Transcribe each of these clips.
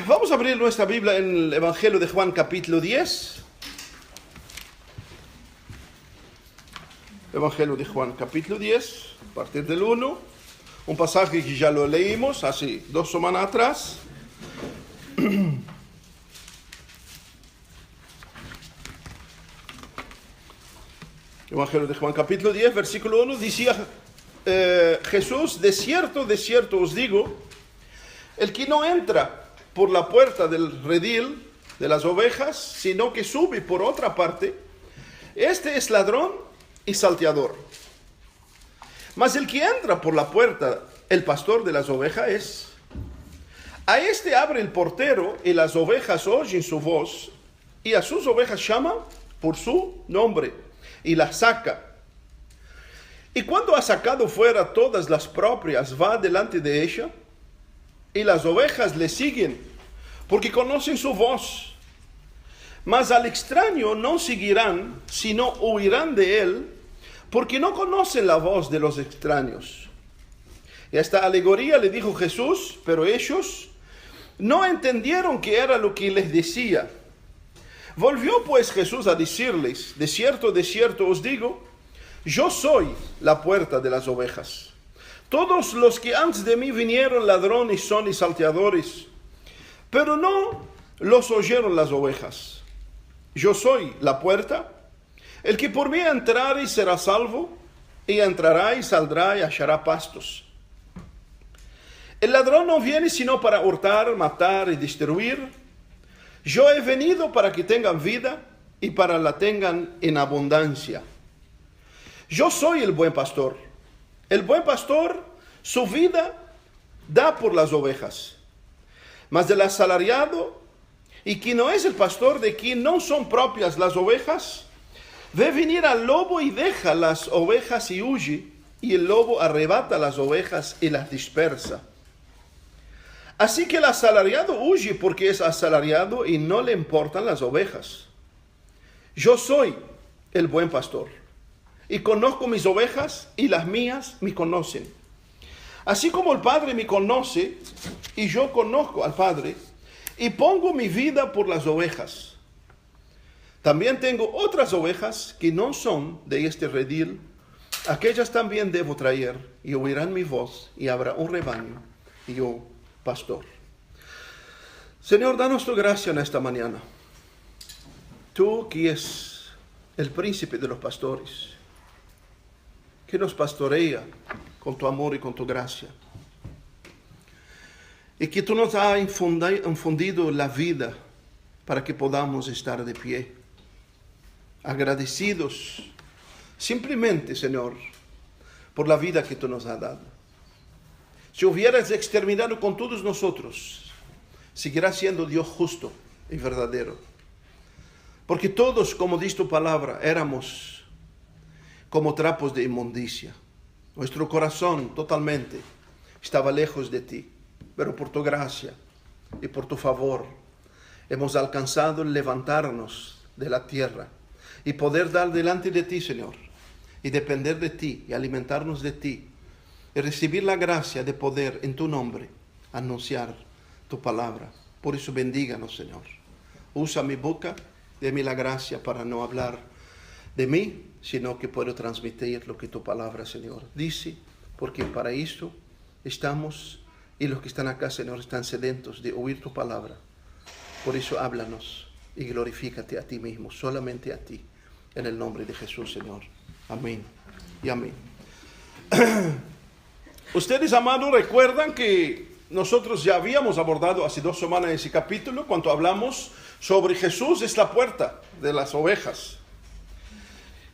Vamos a abrir nuestra Biblia en el Evangelio de Juan capítulo 10. Evangelio de Juan capítulo 10, a partir del 1. Un pasaje que ya lo leímos hace 2 semanas atrás. Evangelio de Juan capítulo 10, versículo 1, decía Jesús: de cierto os digo, el que no entra por la puerta del redil de las ovejas, sino que sube por otra parte, este es ladrón y salteador. Mas el que entra por la puerta, el pastor de las ovejas es. A este abre el portero, y las ovejas oyen su voz, y a sus ovejas llama por su nombre, y las saca. Y cuando ha sacado fuera todas las propias, va delante de ella, y las ovejas le siguen, porque conocen su voz. Mas al extraño no seguirán, sino huirán de él, porque no conocen la voz de los extraños. Y esta alegoría le dijo Jesús, pero ellos no entendieron qué era lo que les decía. Volvió pues Jesús a decirles: de cierto os digo, yo soy la puerta de las ovejas. Todos los que antes de mí vinieron ladrones son y salteadores, pero no los oyeron las ovejas. Yo soy la puerta. El que por mí entrare será salvo, y entrará y saldrá y hallará pastos. El ladrón no viene sino para hurtar, matar y destruir. Yo he venido para que tengan vida y para la tengan en abundancia. Yo soy el buen pastor. El buen pastor su vida da por las ovejas. Mas del asalariado, y quien no es el pastor, de quien no son propias las ovejas, ve venir al lobo y deja las ovejas y huye, y el lobo arrebata las ovejas y las dispersa. Así que el asalariado huye porque es asalariado y no le importan las ovejas. Yo soy el buen pastor, y conozco mis ovejas, y las mías me conocen. Así como el Padre me conoce, y yo conozco al Padre, y pongo mi vida por las ovejas. También tengo otras ovejas que no son de este redil. Aquellas también debo traer, y oirán mi voz, y habrá un rebaño, y yo pastor. Señor, danos tu gracia en esta mañana. Tú que es el príncipe de los pastores, que nos pastorea con tu amor y con tu gracia. Y que tú nos has infundido la vida para que podamos estar de pie. Agradecidos simplemente, Señor, por la vida que tú nos has dado. Si hubieras exterminado con todos nosotros, seguirás siendo Dios justo y verdadero. Porque todos, como dice tu palabra, éramos como trapos de inmundicia. Nuestro corazón totalmente estaba lejos de ti. Pero por tu gracia y por tu favor hemos alcanzado el levantarnos de la tierra y poder dar delante de ti, Señor, y depender de ti y alimentarnos de ti y recibir la gracia de poder en tu nombre anunciar tu palabra. Por eso bendíganos, Señor. Usa mi boca, deme la gracia para no hablar de mí, sino que puedo transmitir lo que tu palabra, Señor, dice, porque para esto estamos. Y los que están acá, Señor, están sedentos de oír tu palabra. Por eso háblanos y glorifícate a ti mismo, solamente a ti, en el nombre de Jesús, Señor. Amén y amén. Ustedes, amados, recuerdan que nosotros ya habíamos abordado hace 2 semanas ese capítulo, cuando hablamos sobre Jesús es la puerta de las ovejas.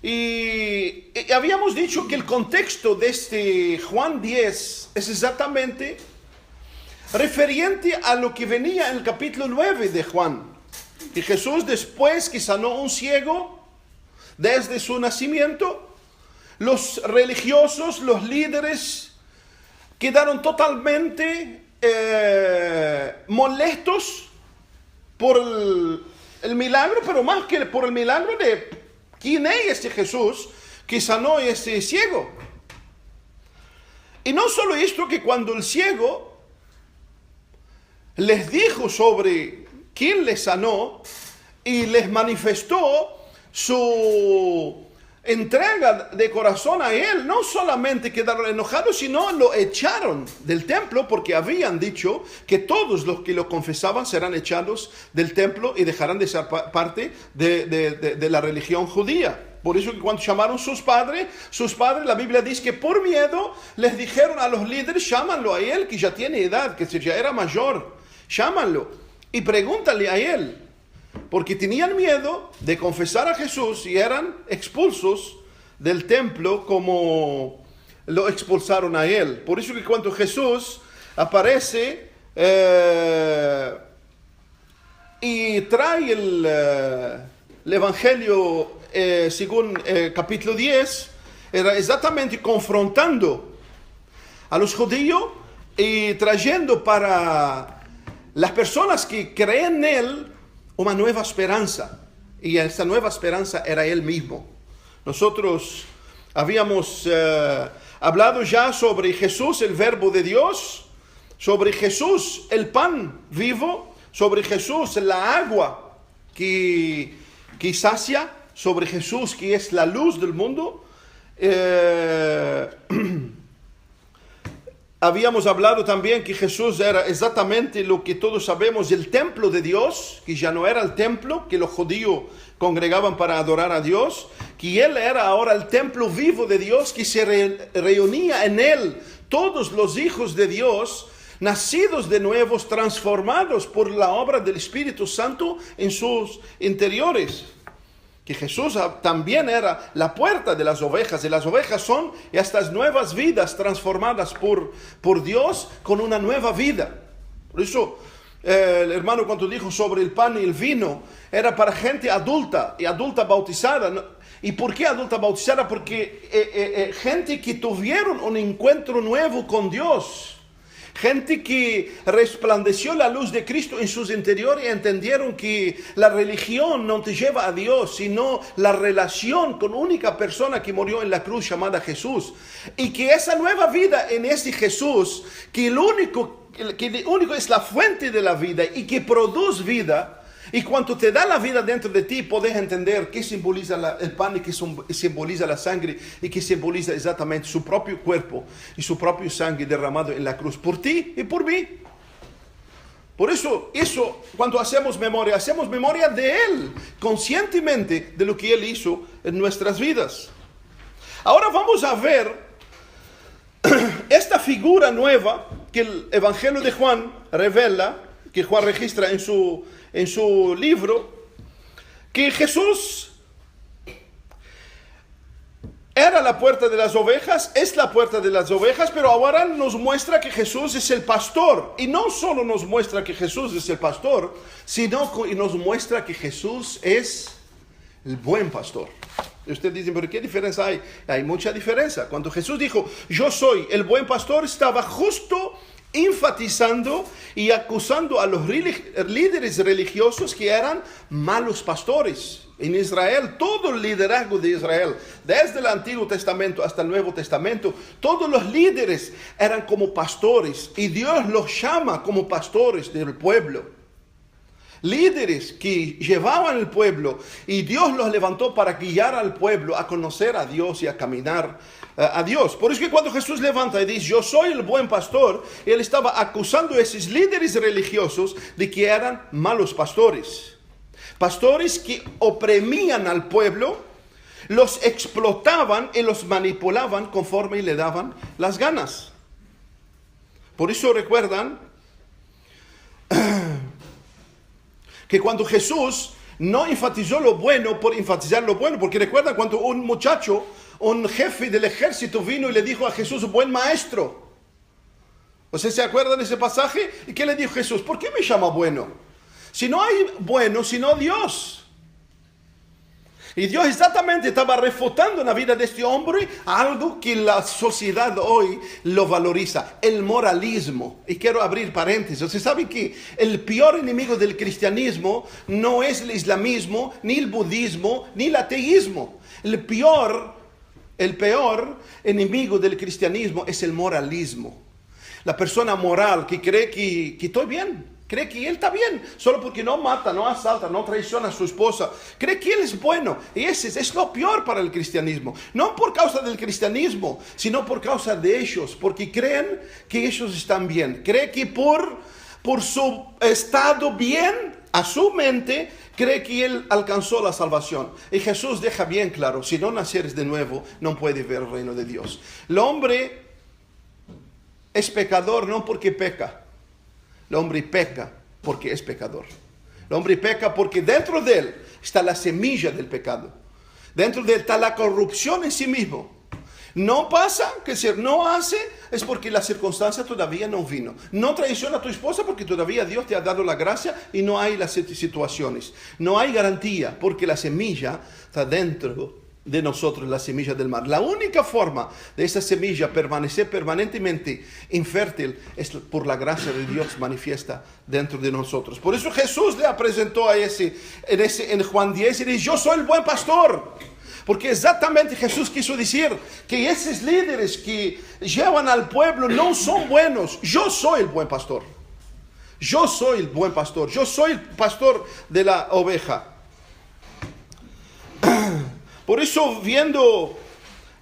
Y habíamos dicho que el contexto de este Juan 10 es exactamente referente a lo que venía en el capítulo 9 de Juan. Y Jesús, después que sanó un ciego desde su nacimiento, los religiosos, los líderes, quedaron totalmente molestos por el milagro, pero más que por el milagro de quién es este Jesús que sanó a este ciego. Y no solo esto, que cuando el ciego les dijo sobre quién les sanó y les manifestó su entrega de corazón a él. No solamente quedaron enojados, sino lo echaron del templo, porque habían dicho que todos los que lo confesaban serán echados del templo y dejarán de ser parte de la religión judía. Por eso que cuando llamaron sus padres, la Biblia dice que por miedo les dijeron a los líderes: llámanlo a él, que ya tiene edad, que ya era mayor, llámanlo y pregúntale a él. Porque tenían miedo de confesar a Jesús y eran expulsos del templo como lo expulsaron a él. Por eso que cuando Jesús aparece y trae el Evangelio según capítulo 10, era exactamente confrontando a los judíos y trayendo para las personas que creen en él una nueva esperanza, y esta nueva esperanza era él mismo. Nosotros habíamos hablado ya sobre Jesús, el verbo de Dios, sobre Jesús, el pan vivo, sobre Jesús, la agua que sacia, sobre Jesús, que es la luz del mundo. Habíamos hablado también que Jesús era exactamente lo que todos sabemos, el templo de Dios, que ya no era el templo que los judíos congregaban para adorar a Dios, que Él era ahora el templo vivo de Dios, que se reunía en Él todos los hijos de Dios, nacidos de nuevos, transformados por la obra del Espíritu Santo en sus interiores. Que Jesús también era la puerta de las ovejas, y las ovejas son estas nuevas vidas transformadas por Dios con una nueva vida. Por eso el hermano, cuando dijo sobre el pan y el vino, era para gente adulta y adulta bautizada. ¿Y por qué adulta bautizada? Porque gente que tuvieron un encuentro nuevo con Dios. Gente que resplandeció la luz de Cristo en sus interiores y entendieron que la religión no te lleva a Dios, sino la relación con única persona que murió en la cruz llamada Jesús. Y que esa nueva vida en ese Jesús, que el único es la fuente de la vida y que produce vida. Y cuando te da la vida dentro de ti, puedes entender qué simboliza el pan y qué simboliza la sangre y qué simboliza exactamente su propio cuerpo y su propio sangre derramado en la cruz por ti y por mí. Por eso, cuando hacemos memoria de Él, conscientemente de lo que Él hizo en nuestras vidas. Ahora vamos a ver esta figura nueva que el Evangelio de Juan revela, que Juan registra en su libro, que Jesús era la puerta de las ovejas, es la puerta de las ovejas, pero ahora nos muestra que Jesús es el pastor. Y no solo nos muestra que Jesús es el pastor, sino que nos muestra que Jesús es el buen pastor. Y ustedes dicen, ¿pero qué diferencia hay? Hay mucha diferencia. Cuando Jesús dijo, yo soy el buen pastor, estaba justo enfatizando y acusando a los líderes religiosos que eran malos pastores. En Israel, todo el liderazgo de Israel, desde el Antiguo Testamento hasta el Nuevo Testamento, todos los líderes eran como pastores, y Dios los llama como pastores del pueblo. Líderes que llevaban el pueblo, y Dios los levantó para guiar al pueblo a conocer a Dios y a caminar a Dios. Por eso que cuando Jesús levanta y dice, yo soy el buen pastor, Él estaba acusando a esos líderes religiosos de que eran malos pastores. Pastores que oprimían al pueblo, los explotaban y los manipulaban conforme le daban las ganas. Por eso recuerdan que cuando Jesús no enfatizó lo bueno por enfatizar lo bueno, porque recuerdan cuando un muchacho, un jefe del ejército vino y le dijo a Jesús, buen maestro. ¿Ustedes se acuerdan de ese pasaje? ¿Y qué le dijo Jesús? ¿Por qué me llama bueno? Si no hay bueno, sino Dios. Y Dios exactamente estaba refutando en la vida de este hombre algo que la sociedad hoy lo valoriza, el moralismo. Y quiero abrir paréntesis. Ustedes saben que el peor enemigo del cristianismo no es el islamismo, ni el budismo, ni el ateísmo. El peor enemigo del cristianismo es el moralismo. La persona moral que cree que estoy bien, Cree que él está bien, solo porque no mata, no asalta, no traiciona a su esposa. Cree que él es bueno. Y ese es lo peor para el cristianismo. No por causa del cristianismo, sino por causa de ellos. Porque creen que ellos están bien. Cree que por su estado bien, a su mente, cree que él alcanzó la salvación. Y Jesús deja bien claro, si no nacieres de nuevo, no puedes ver el reino de Dios. El hombre es pecador no porque peca. El hombre peca porque es pecador. El hombre peca porque dentro de él está la semilla del pecado. Dentro de él está la corrupción en sí mismo. No pasa, que si no hace, es porque la circunstancia todavía no vino. No traiciona a tu esposa porque todavía Dios te ha dado la gracia y no hay las situaciones. No hay garantía porque la semilla está dentro de nosotros, la semilla del mar. La única forma de esa semilla permanecer permanentemente infértil es por la gracia de Dios manifiesta dentro de nosotros. Por eso Jesús le presentó a en Juan 10 y dice: yo soy el buen pastor. Porque exactamente Jesús quiso decir que esos líderes que llevan al pueblo no son buenos. Yo soy el buen pastor. Yo soy el buen pastor. Yo soy el pastor de la oveja. Por eso, viendo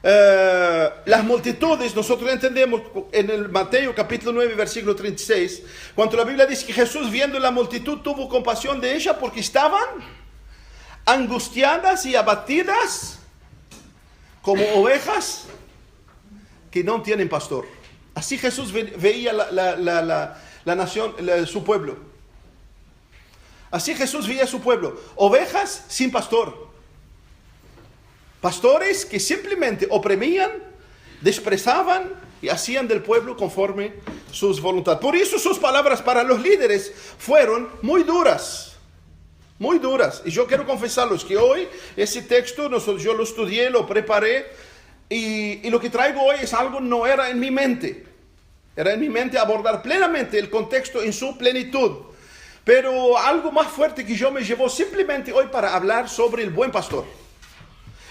las multitudes, nosotros entendemos en el Mateo capítulo 9, versículo 36, cuando la Biblia dice que Jesús, viendo la multitud, tuvo compasión de ella porque estaban angustiadas y abatidas como ovejas que no tienen pastor. Así Jesús veía la nación, su pueblo. Así Jesús veía su pueblo. Ovejas sin pastor. Pastores que simplemente oprimían, desprezaban y hacían del pueblo conforme sus voluntades. Por eso sus palabras para los líderes fueron muy duras. Muy duras. Y yo quiero confesarles que hoy ese texto yo lo estudié, lo preparé y lo que traigo hoy es algo no era en mi mente. Era en mi mente abordar plenamente el contexto en su plenitud. Pero algo más fuerte que yo me llevó simplemente hoy para hablar sobre el buen pastor.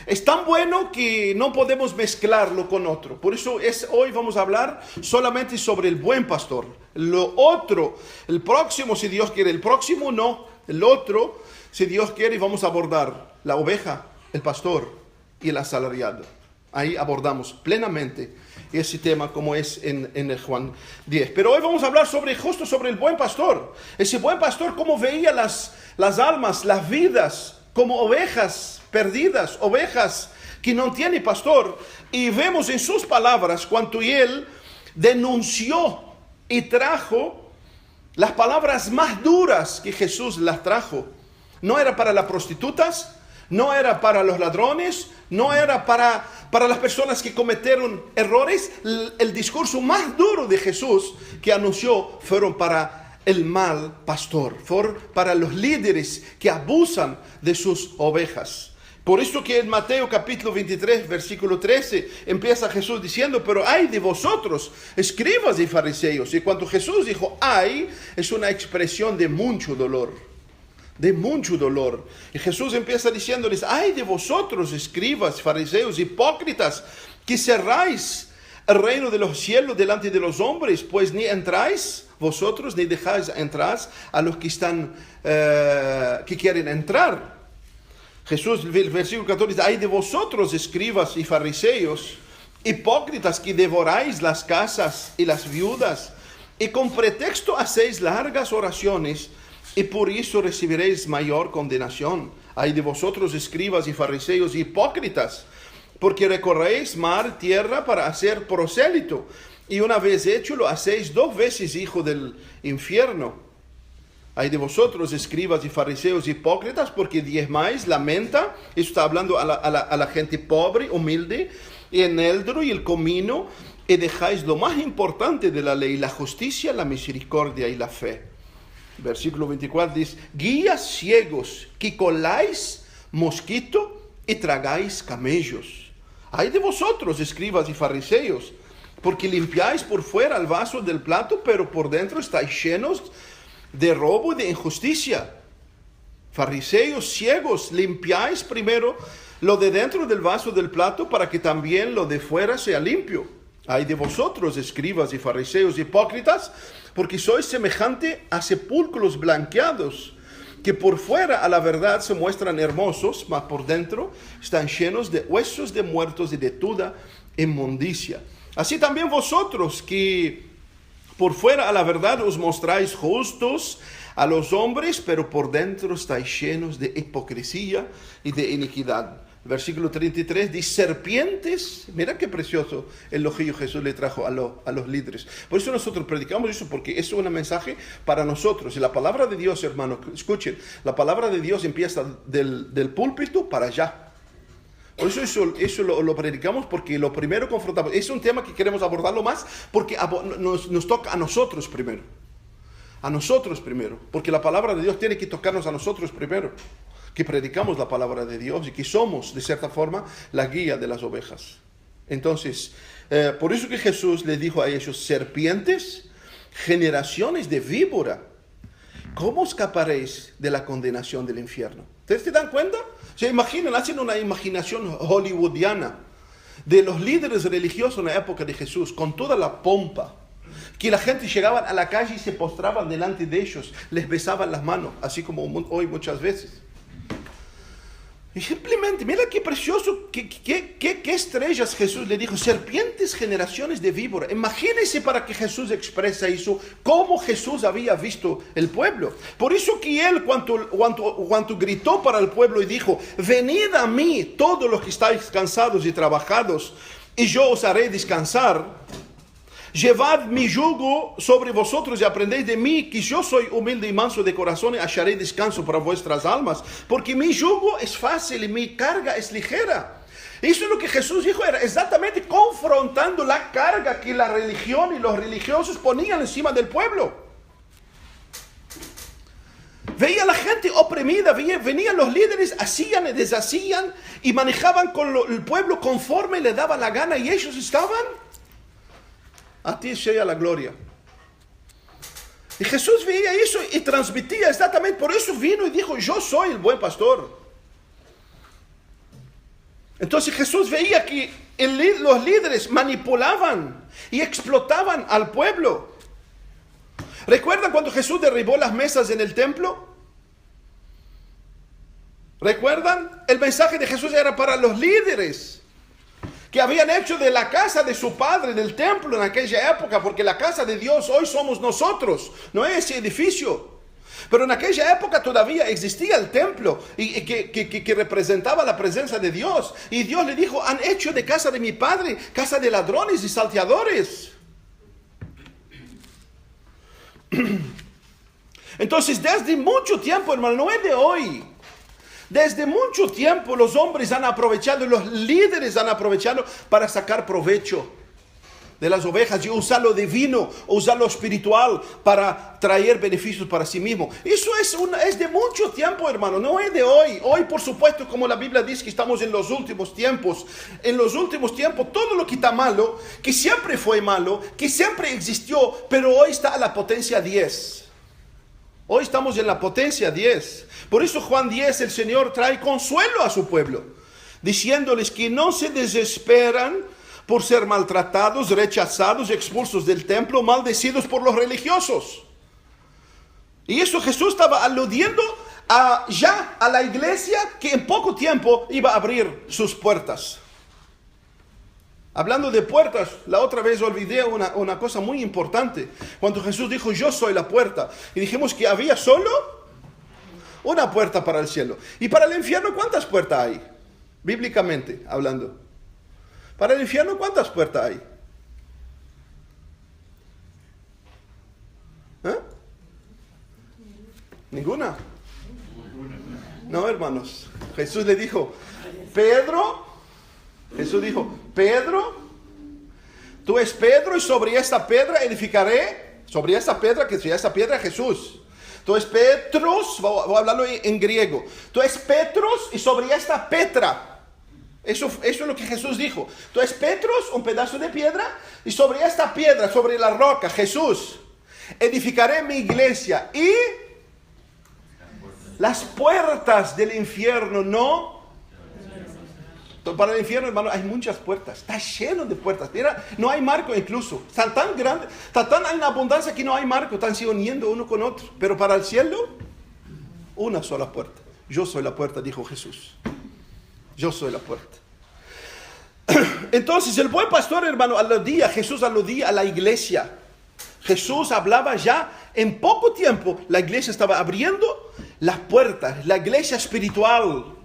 Es tan bueno que no podemos mezclarlo con otro. Por eso hoy vamos a hablar solamente sobre el buen pastor. Lo otro, el próximo, si Dios quiere, el próximo no. El otro, si Dios quiere, vamos a abordar la oveja, el pastor y el asalariado. Ahí abordamos plenamente ese tema como es en el Juan 10. Pero hoy vamos a hablar justo sobre el buen pastor. Ese buen pastor, cómo veía las almas, las vidas, como ovejas perdidas, ovejas que no tienen pastor. Y vemos en sus palabras cuando él denunció y trajo las palabras más duras que Jesús las trajo. No era para las prostitutas, no era para los ladrones, no era para las personas que cometieron errores. El discurso más duro de Jesús que anunció fueron para el mal pastor, fueron para los líderes que abusan de sus ovejas. Por eso que en Mateo capítulo 23, versículo 13, empieza Jesús diciendo: pero ay de vosotros, escribas y fariseos. Y cuando Jesús dijo ay, es una expresión de mucho dolor. De mucho dolor. Y Jesús empieza diciéndoles: ay de vosotros, escribas, fariseos, hipócritas, que cerráis el reino de los cielos delante de los hombres, pues ni entráis vosotros, ni dejáis entrar a los que quieren entrar. Jesús, el versículo 14 dice: ay de vosotros, escribas y fariseos, hipócritas, que devoráis las casas y las viudas, y con pretexto hacéis largas oraciones, y por eso recibiréis mayor condenación. Ay de vosotros, escribas y fariseos, hipócritas, porque recorréis mar, tierra para hacer prosélito, y una vez hecho lo hacéis 2 veces hijo del infierno. Ay de vosotros, escribas y fariseos hipócritas, porque diezmáis la menta, eso está hablando a la gente pobre, humilde, y el eneldo y el comino, y dejáis lo más importante de la ley, la justicia, la misericordia y la fe. Versículo 24 dice: guías ciegos, que coláis mosquito y tragáis camellos. Ay de vosotros, escribas y fariseos, porque limpiáis por fuera el vaso del plato, pero por dentro estáis llenos de robo y de injusticia. Fariseos ciegos, limpiáis primero lo de dentro del vaso del plato para que también lo de fuera sea limpio. Ay de vosotros, escribas y fariseos hipócritas, porque sois semejante a sepulcros blanqueados, que por fuera a la verdad se muestran hermosos, mas por dentro están llenos de huesos de muertos y de toda inmundicia. Así también vosotros, que por fuera a la verdad os mostráis justos a los hombres, pero por dentro estáis llenos de hipocresía y de iniquidad. Versículo 33 dice, serpientes. Mira qué precioso el elogio Jesús le trajo a los líderes. Por eso nosotros predicamos eso, porque es un mensaje para nosotros. Y la palabra de Dios, hermano, escuchen, la palabra de Dios empieza del púlpito para allá. Por eso lo predicamos, porque lo primero confrontamos. Es un tema que queremos abordarlo más, porque nos toca a nosotros primero. A nosotros primero, porque la palabra de Dios tiene que tocarnos a nosotros primero, que predicamos la palabra de Dios y que somos, de cierta forma, la guía de las ovejas. Entonces, por eso que Jesús le dijo a ellos, serpientes, generaciones de víbora, ¿cómo escaparéis de la condenación del infierno? ¿Ustedes se dan cuenta? Se imaginan, hacen una imaginación hollywoodiana de los líderes religiosos en la época de Jesús, con toda la pompa, que la gente llegaba a la calle y se postraban delante de ellos, les besaban las manos, así como hoy muchas veces. Y simplemente, mira qué precioso, qué estrellas Jesús le dijo, serpientes, generaciones de víbora. Imagínense para que Jesús expresa eso, cómo Jesús había visto el pueblo. Por eso que él, cuando gritó para el pueblo y dijo, venid a mí, todos los que estáis cansados y trabajados, y yo os haré descansar. Llevad mi yugo sobre vosotros y aprendéis de mí, que yo soy humilde y manso de corazón, y hallaré descanso para vuestras almas, porque mi yugo es fácil y mi carga es ligera. Eso es lo que Jesús dijo, era exactamente confrontando la carga que la religión y los religiosos ponían encima del pueblo. Veía a la gente oprimida, venían los líderes, hacían y deshacían y manejaban con el pueblo conforme le daba la gana, y ellos estaban, a ti sea la gloria. Y Jesús veía eso y transmitía exactamente, por eso vino y dijo, yo soy el buen pastor. Entonces Jesús veía que los líderes manipulaban y explotaban al pueblo. ¿Recuerdan cuando Jesús derribó las mesas en el templo? ¿Recuerdan? El mensaje de Jesús era para los líderes, que habían hecho de la casa de su padre, del templo en aquella época, porque la casa de Dios hoy somos nosotros, no es ese edificio. Pero en aquella época todavía existía el templo y que representaba la presencia de Dios. Y Dios le dijo, han hecho de casa de mi padre casa de ladrones y salteadores. Entonces, desde mucho tiempo, hermano, no es de hoy. Desde mucho tiempo los hombres han aprovechado, los líderes han aprovechado para sacar provecho de las ovejas y usar lo divino, usar lo espiritual para traer beneficios para sí mismo. Eso es de mucho tiempo, hermano, no es de hoy. Hoy, por supuesto, como la Biblia dice que estamos en los últimos tiempos. En los últimos tiempos, todo lo que está malo, que siempre fue malo, que siempre existió, pero hoy está a la potencia 10. Hoy estamos en la potencia 10. Por eso Juan 10, el Señor trae consuelo a su pueblo, diciéndoles que no se desesperan por ser maltratados, rechazados, expulsos del templo, maldecidos por los religiosos. Y eso Jesús estaba aludiendo ya a la iglesia que en poco tiempo iba a abrir sus puertas. Hablando de puertas, la otra vez olvidé una cosa muy importante. Cuando Jesús dijo, yo soy la puerta, y dijimos que había solo una puerta para el cielo. Y para el infierno, ¿cuántas puertas hay? Bíblicamente hablando. Para el infierno, ¿cuántas puertas hay? ¿Eh? ¿Ninguna? No, hermanos. Jesús le dijo, Pedro, tú es Pedro, y sobre esta piedra edificaré, sobre esta piedra, que sea esta piedra Jesús. Tú es Petros, voy a hablarlo en griego. Tú es Petros, y sobre esta Petra. Eso es lo que Jesús dijo. Tú es Petros, un pedazo de piedra, y sobre esta piedra, sobre la roca, Jesús, edificaré mi iglesia, y las puertas del infierno no Para el infierno, hermano, hay muchas puertas. Está lleno de puertas. Mira, no hay marco incluso. Están tan grandes, está tan en abundancia que no hay marco. Están se uniendo uno con otro. Pero para el cielo, una sola puerta. Yo soy la puerta, dijo Jesús. Yo soy la puerta. Entonces, el buen pastor, hermano, Jesús aludía a la iglesia. Jesús hablaba ya en poco tiempo. La iglesia estaba abriendo las puertas. La iglesia espiritual.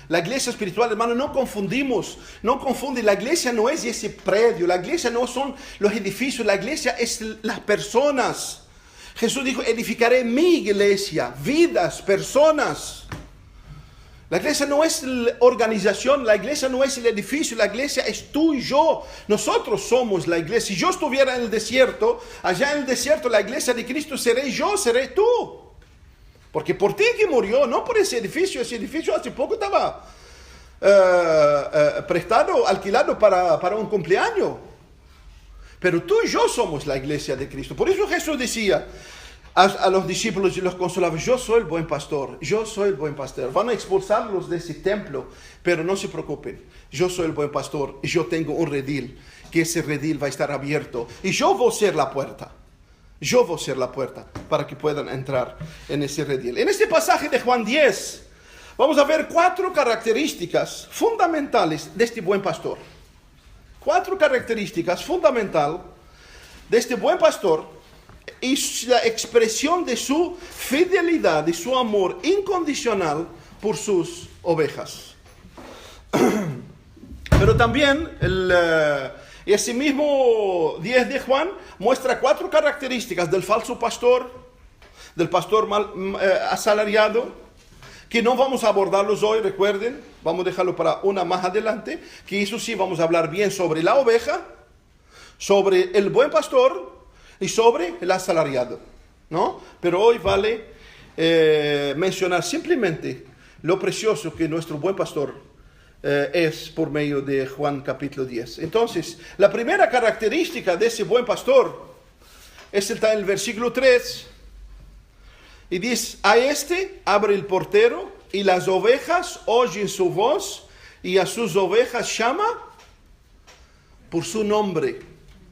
La iglesia espiritual, hermano, no confunde. La iglesia no es ese predio. La iglesia no son los edificios. La iglesia es las personas. Jesús dijo, edificaré mi iglesia, vidas, personas. La iglesia no es la organización, la iglesia no es el edificio, la iglesia es tú y yo. Nosotros somos la iglesia. Si yo estuviera en el desierto, allá en el desierto, la iglesia de Cristo seré yo, seré tú. Porque por ti que murió, no por ese edificio hace poco estaba prestado, alquilado para un cumpleaños. Pero tú y yo somos la iglesia de Cristo. Por eso Jesús decía a los discípulos y los consolaba, yo soy el buen pastor, yo soy el buen pastor. Van a expulsarlos de ese templo, pero no se preocupen. Yo soy el buen pastor y yo tengo un redil, que ese redil va a estar abierto. Y yo voy a ser la puerta. Yo voy a ser la puerta para que puedan entrar en ese redil. En este pasaje de Juan 10, vamos a ver 4 características fundamentales de este buen pastor. 4 características fundamentales de este buen pastor y la expresión de su fidelidad y su amor incondicional por sus ovejas. Pero también ese mismo 10 de Juan muestra 4 características del falso pastor, del pastor asalariado, que no vamos a abordarlos hoy, recuerden, vamos a dejarlo para una más adelante, que eso sí vamos a hablar bien sobre la oveja, sobre el buen pastor y sobre el asalariado, ¿no? Pero hoy vale mencionar simplemente lo precioso que nuestro buen pastor es por medio de Juan capítulo 10. Entonces, la primera característica de ese buen pastor está en el versículo 3. Y dice, a este abre el portero y las ovejas oyen su voz y a sus ovejas llama por su nombre.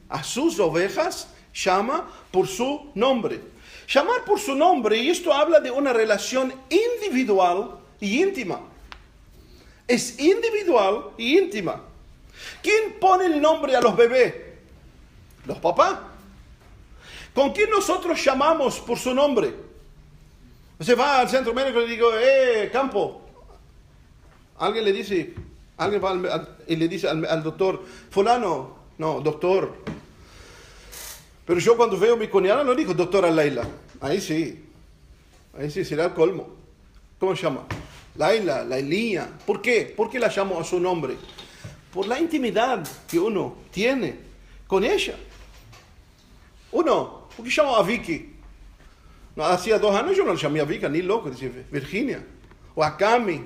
A sus ovejas llama por su nombre. Llamar por su nombre, y esto habla de una relación individual y íntima. Es individual y íntima. ¿Quién pone el nombre a los bebés? Los papás. ¿Con quién nosotros llamamos por su nombre? Usted va al centro médico y le digo, Campo. Alguien le dice, alguien va y le dice al doctor, fulano, no, doctor. Pero yo cuando veo a mi cuñada no digo doctora Laila. Ahí sí será el colmo. ¿Cómo se llama? Laila, Lailía. ¿Por qué? ¿Por qué la llamo a su nombre? Por la intimidad que uno tiene con ella. ¿Por qué llamo a Vicky? No, hacía 2 años yo no la llamé a Vicky, ni loco, decía Virginia. O a Cami.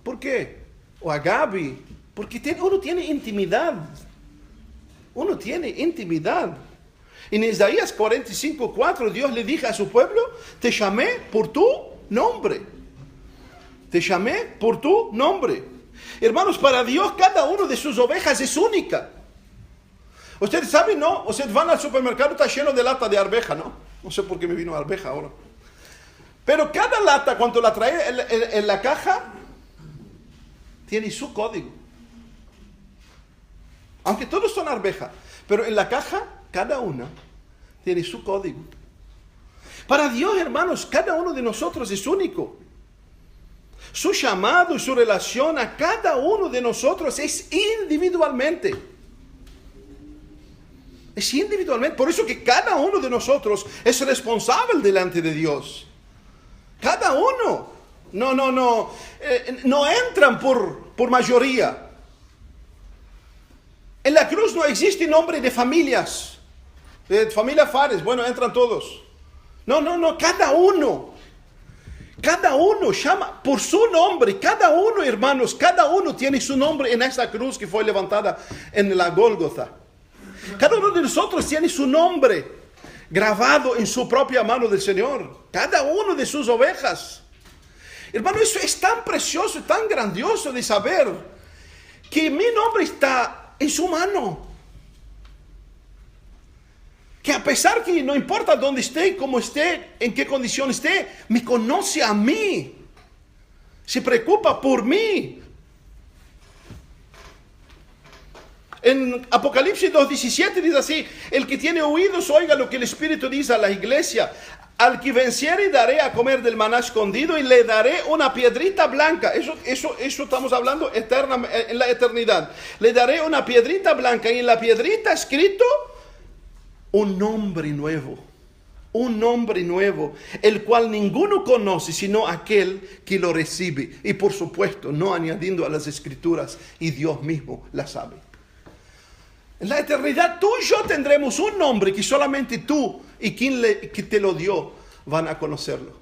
¿Por qué? O a Gaby. Porque uno tiene intimidad. Uno tiene intimidad. En Isaías 45:4 Dios le dijo a su pueblo, te llamé por tu nombre. Te llamé por tu nombre. Hermanos, para Dios cada uno de sus ovejas es única. Ustedes saben, ¿no? Ustedes van al supermercado, está lleno de lata de arveja, ¿no? No sé por qué me vino arveja ahora. Pero cada lata, cuando la trae en la caja, tiene su código. Aunque todos son arveja, pero en la caja, cada una tiene su código. Para Dios, hermanos, cada uno de nosotros es único. Su llamado y su relación a cada uno de nosotros es individualmente. Es individualmente. Por eso que cada uno de nosotros es responsable delante de Dios. Cada uno. No entran por mayoría. En la cruz no existe nombre de familias. De familia Fares, bueno, entran todos. No, cada uno. Cada uno llama por su nombre. Cada uno, hermanos, cada uno tiene su nombre en esa cruz que fue levantada en la Gólgota. Cada uno de nosotros tiene su nombre grabado en su propia mano del Señor. Cada uno de sus ovejas. Hermano, eso es tan precioso, tan grandioso de saber que mi nombre está en su mano. Que a pesar que no importa dónde esté, cómo esté, en qué condición esté, me conoce a mí. Se preocupa por mí. En Apocalipsis 2:17 dice así: el que tiene oídos oiga lo que el Espíritu dice a la iglesia. Al que venciere daré a comer del maná escondido y le daré una piedrita blanca. Eso estamos hablando en la eternidad. Le daré una piedrita blanca y en la piedrita escrito un nombre nuevo. Un nombre nuevo, el cual ninguno conoce sino aquel que lo recibe. Y por supuesto, no añadiendo a las escrituras, y Dios mismo la sabe. En la eternidad tú y yo tendremos un nombre que solamente tú y quien que te lo dio van a conocerlo.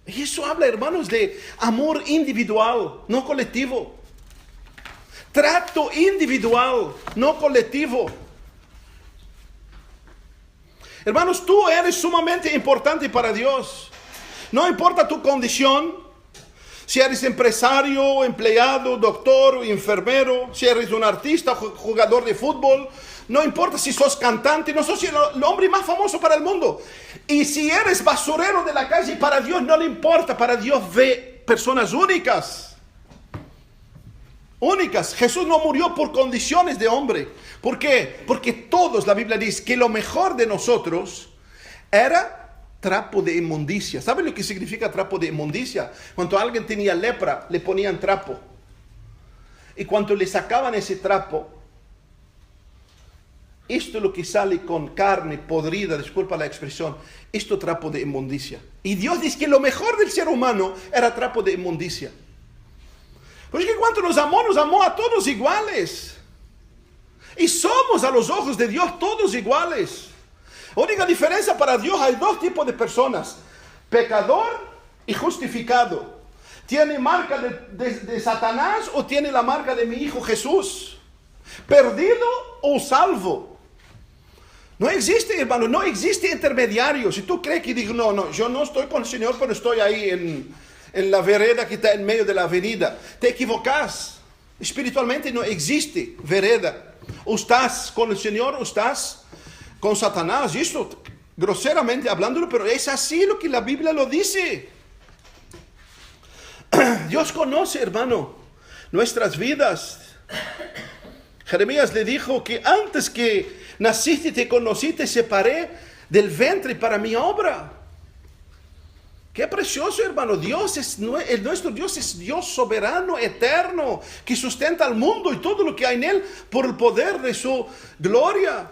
Y eso habla, hermanos, de amor individual, no colectivo. Trato individual, no colectivo. Hermanos, tú eres sumamente importante para Dios. No importa tu condición, si eres empresario, empleado, doctor o enfermero, si eres un artista, jugador de fútbol, no importa si sos cantante, no sos el hombre más famoso para el mundo. Y si eres basurero de la calle, para Dios no le importa, para Dios ve personas únicas. Únicas. Jesús no murió por condiciones de hombre. ¿Por qué? Porque todos, la Biblia dice, que lo mejor de nosotros era trapo de inmundicia. ¿Saben lo que significa trapo de inmundicia? Cuando alguien tenía lepra, le ponían trapo. Y cuando le sacaban ese trapo, esto es lo que sale con carne podrida, disculpa la expresión, esto trapo de inmundicia. Y Dios dice que lo mejor del ser humano era trapo de inmundicia. Pues que cuando nos amó a todos iguales. Y somos a los ojos de Dios todos iguales. Única diferencia: para Dios hay dos tipos de personas: pecador y justificado. ¿Tiene marca de Satanás o tiene la marca de mi Hijo Jesús? ¿Perdido o salvo? No existe, hermano, no existe intermediario. Si tú crees que digo, no, yo no estoy con el Señor, pero estoy ahí en la vereda que está en medio de la avenida, te equivocas. Espiritualmente no existe vereda. O estás con el Señor o estás con Satanás. Y esto groseramente hablándolo, pero es así lo que la Biblia lo dice. Dios conoce, hermano, nuestras vidas. Jeremías le dijo que antes que naciste te conocí, te separé del vientre para mi obra. Qué precioso, hermano. Nuestro Dios es Dios soberano, eterno, que sustenta al mundo y todo lo que hay en él por el poder de su gloria.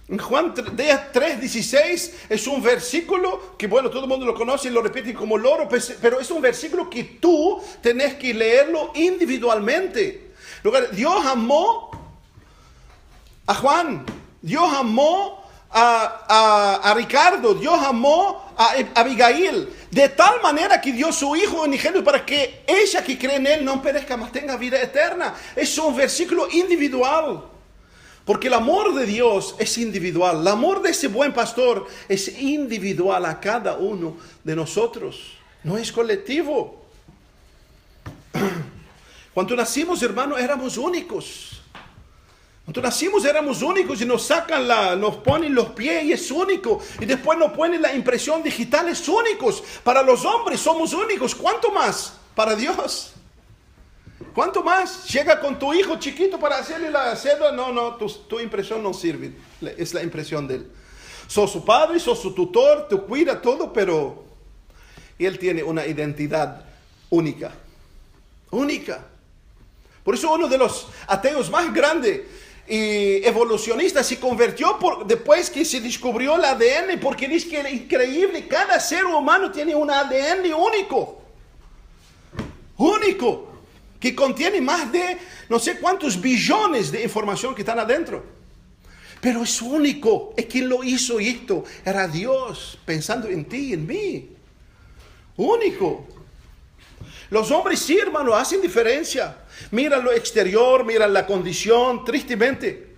En Juan 3:16 es un versículo que, bueno, todo el mundo lo conoce y lo repite como loro, pero es un versículo que tú tenés que leerlo individualmente. Dios amó a Juan, Dios amó a Ricardo, Dios amó a Abigail, de tal manera que dio su Hijo unigénito para que ella que cree en él no perezca, mas tenga vida eterna. Es un versículo individual, porque el amor de Dios es individual. El amor de ese buen pastor es individual a cada uno de nosotros, no es colectivo. Cuando nacimos, hermano, éramos únicos. Cuando nacimos éramos únicos y nos ponen los pies y es único. Y después nos ponen la impresión digital, es únicos. Para los hombres somos únicos. ¿Cuánto más para Dios? ¿Cuánto más? Llega con tu hijo chiquito para hacerle la cédula. No, tu impresión no sirve. Es la impresión de él. Sos su padre, sos su tutor, te cuida todo, pero él tiene una identidad única. Única. Por eso uno de los ateos más grandes y evolucionista se convirtió después que se descubrió el ADN, porque dice que es increíble, cada ser humano tiene un ADN único, que contiene más de no sé cuántos billones de información que están adentro, pero es único. Es quien lo hizo esto, era Dios pensando en ti y en mí. Único. Los hombres sí, hermano, hacen diferencia. Mira lo exterior, mira la condición, tristemente.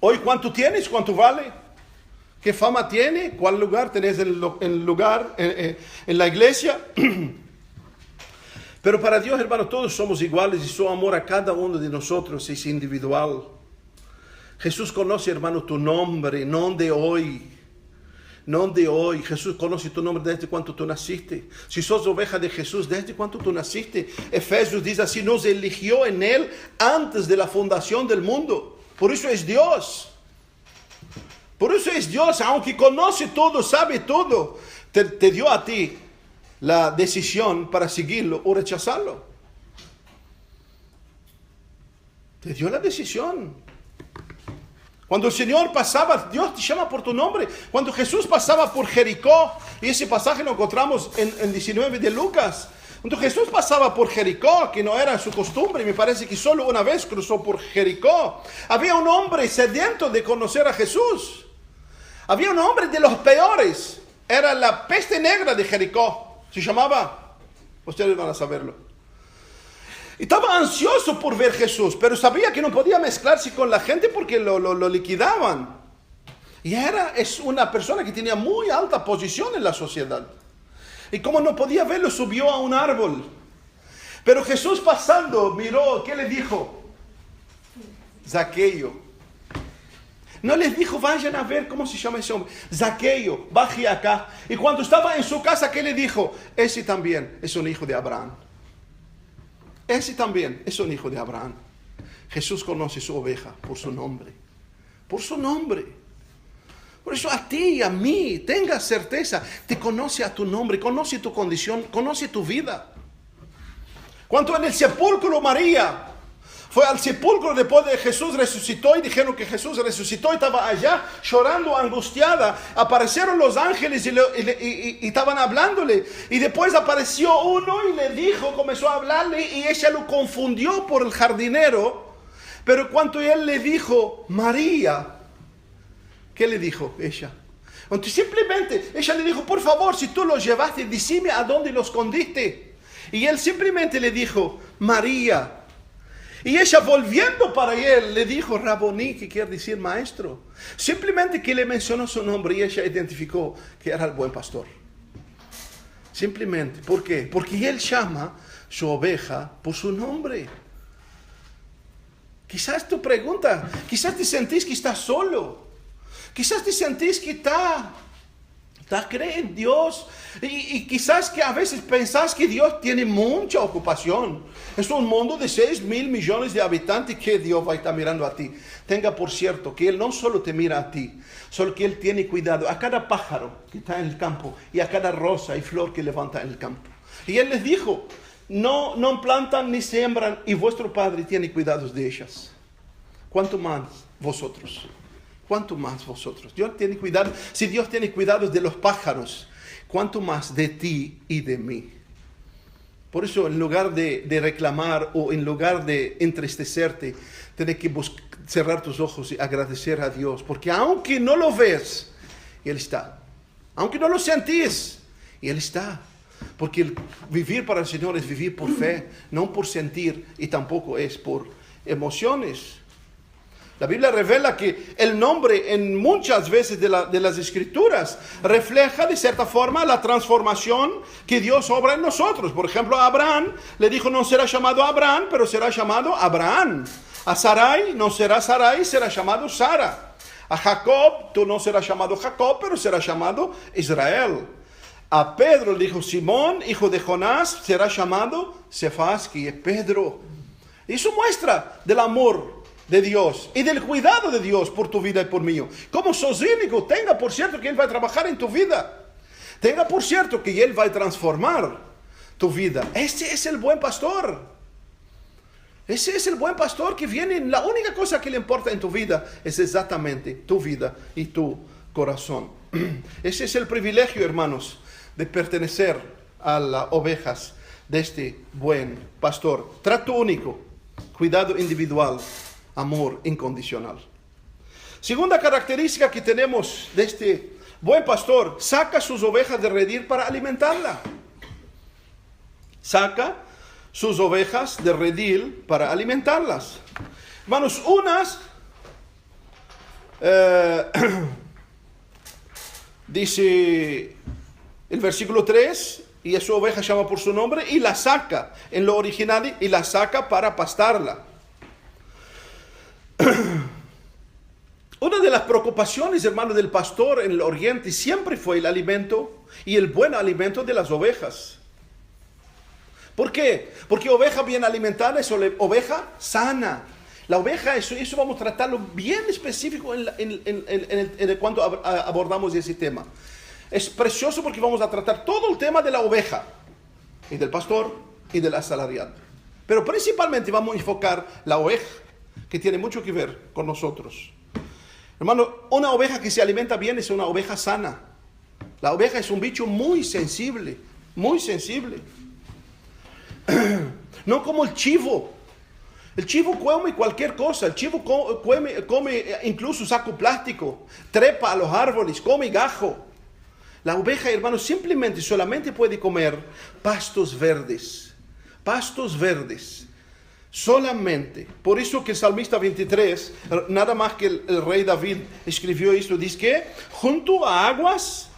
Hoy, ¿cuánto tienes? ¿Cuánto vale? ¿Qué fama tiene? ¿Cuál lugar tenés en la iglesia? Pero para Dios, hermano, todos somos iguales y su amor a cada uno de nosotros es individual. Jesús conoce, hermano, tu nombre, no de hoy. No de hoy. Jesús conoce tu nombre desde cuando tú naciste. Si sos oveja de Jesús, desde cuando tú naciste. Efesios dice así, nos eligió en Él antes de la fundación del mundo. Por eso es Dios. Por eso es Dios, aunque conoce todo, sabe todo. Te dio a ti la decisión para seguirlo o rechazarlo. Te dio la decisión. Cuando el Señor pasaba, Dios te llama por tu nombre. Cuando Jesús pasaba por Jericó, y ese pasaje lo encontramos en 19 de Lucas. Cuando Jesús pasaba por Jericó, que no era su costumbre, me parece que solo una vez cruzó por Jericó, había un hombre sediento de conocer a Jesús. Había un hombre de los peores. Era la peste negra de Jericó. Se llamaba, ustedes van a saberlo. Estaba ansioso por ver a Jesús, pero sabía que no podía mezclarse con la gente porque lo liquidaban. Y es una persona que tenía muy alta posición en la sociedad. Y como no podía verlo, subió a un árbol. Pero Jesús pasando, miró, ¿qué le dijo? Zaqueo. No les dijo, vayan a ver cómo se llama ese hombre. Zaqueo, baje acá. Y cuando estaba en su casa, ¿qué le dijo? Ese también es un hijo de Abraham. Ese también es un hijo de Abraham. Jesús conoce su oveja por su nombre. Por su nombre. Por eso a ti y a mí, tenga certeza, te conoce a tu nombre, conoce tu condición, conoce tu vida. Cuando en el sepulcro María fue al sepulcro después de Jesús resucitó y dijeron que Jesús resucitó y estaba allá llorando, angustiada. Aparecieron los ángeles y estaban hablándole. Y después apareció uno y le dijo, comenzó a hablarle y ella lo confundió por el jardinero. Pero cuando él le dijo, María, ¿qué le dijo ella? Entonces simplemente ella le dijo, por favor, si tú los llevaste, decime a dónde los escondiste. Y él simplemente le dijo, María. Y ella volviendo para él le dijo, Raboní, que quiere decir maestro. Simplemente que le mencionó su nombre y ella identificó que era el buen pastor. Simplemente, ¿por qué? Porque él llama su oveja por su nombre. Quizás tu pregunta, quizás te sentís que estás solo. Quizás te sentís que cree en Dios y quizás que a veces pensás que Dios tiene mucha ocupación. Es un mundo de 6.000 millones de habitantes que Dios va a estar mirando a ti. Tenga por cierto que Él no solo te mira a ti, solo que Él tiene cuidado a cada pájaro que está en el campo y a cada rosa y flor que levanta en el campo. Y Él les dijo, no plantan ni siembran y vuestro Padre tiene cuidados de ellas. ¿Cuánto más vosotros? ¿Cuánto más vosotros? Dios tiene cuidado. Si Dios tiene cuidado de los pájaros, ¿cuánto más de ti y de mí? Por eso, en lugar de reclamar o en lugar de entristecerte, tienes que cerrar tus ojos y agradecer a Dios. Porque aunque no lo ves, Él está. Aunque no lo sentís, Él está. Porque vivir para el Señor es vivir por fe, no por sentir y tampoco es por emociones. La Biblia revela que el nombre en muchas veces de las Escrituras refleja de cierta forma la transformación que Dios obra en nosotros. Por ejemplo, a Abraham le dijo no será llamado Abraham, pero será llamado Abraham. A Sarai no será Sarai, será llamado Sara. A Jacob tú no serás llamado Jacob, pero será llamado Israel. A Pedro le dijo Simón, hijo de Jonás, será llamado Cefas, que es Pedro. Eso muestra del amor de Dios y del cuidado de Dios por tu vida y por mí. Como sos único, tenga por cierto que Él va a trabajar en tu vida. Tenga por cierto que Él va a transformar tu vida. Ese es el buen pastor. Ese es el buen pastor que viene. La única cosa que le importa en tu vida es exactamente tu vida y tu corazón. Ese es el privilegio, hermanos, de pertenecer a las ovejas de este buen pastor. Trato único, cuidado individual, amor incondicional. Segunda característica que tenemos de este buen pastor, saca sus ovejas de redil para alimentarla. Saca sus ovejas de redil para alimentarlas. Hermanos, unas dice el versículo 3, y a su oveja llama por su nombre y la saca, en lo original, y la saca para pastarla. Una de las preocupaciones, hermano, del pastor en el oriente siempre fue el alimento y el buen alimento de las ovejas. ¿Por qué? Porque oveja bien alimentada es oveja sana. La oveja, eso vamos a tratarlo bien específico cuando abordamos ese tema. Es precioso porque vamos a tratar todo el tema de la oveja y del pastor y del asalariado. Pero principalmente vamos a enfocar la oveja, que tiene mucho que ver con nosotros. Hermano, una oveja que se alimenta bien es una oveja sana. La oveja es un bicho muy sensible, muy sensible. No como el chivo. El chivo come cualquier cosa. El chivo come incluso saco plástico, trepa a los árboles, come gajo. La oveja, hermano, solamente puede comer pastos verdes. Pastos verdes. Solamente. Por eso que el Salmista 23, nada más que el rey David escribió esto, dice que junto a aguas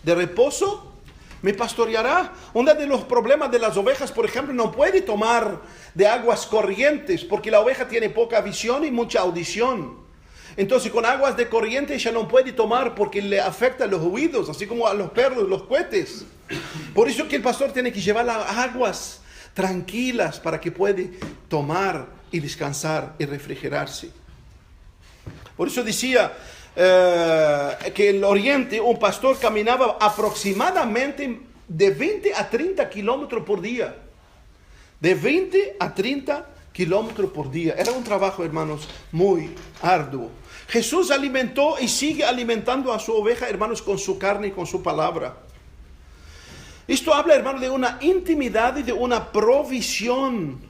de reposo me pastoreará. Uno de los problemas de las ovejas, por ejemplo, no puede tomar de aguas corrientes porque la oveja tiene poca visión y mucha audición. Entonces con aguas de corriente ella no puede tomar porque le afecta los oídos, así como a los perros, los cohetes. Por eso que el pastor tiene que llevar las aguas tranquilas para que pueda tomar y descansar y refrigerarse. Por eso decía que en el oriente un pastor caminaba aproximadamente de 20 a 30 kilómetros por día. De 20 a 30 kilómetros por día. Era un trabajo, hermanos, muy arduo. Jesús alimentó y sigue alimentando a su oveja, hermanos, con su carne y con su palabra. Esto habla, hermano, de una intimidad y de una provisión.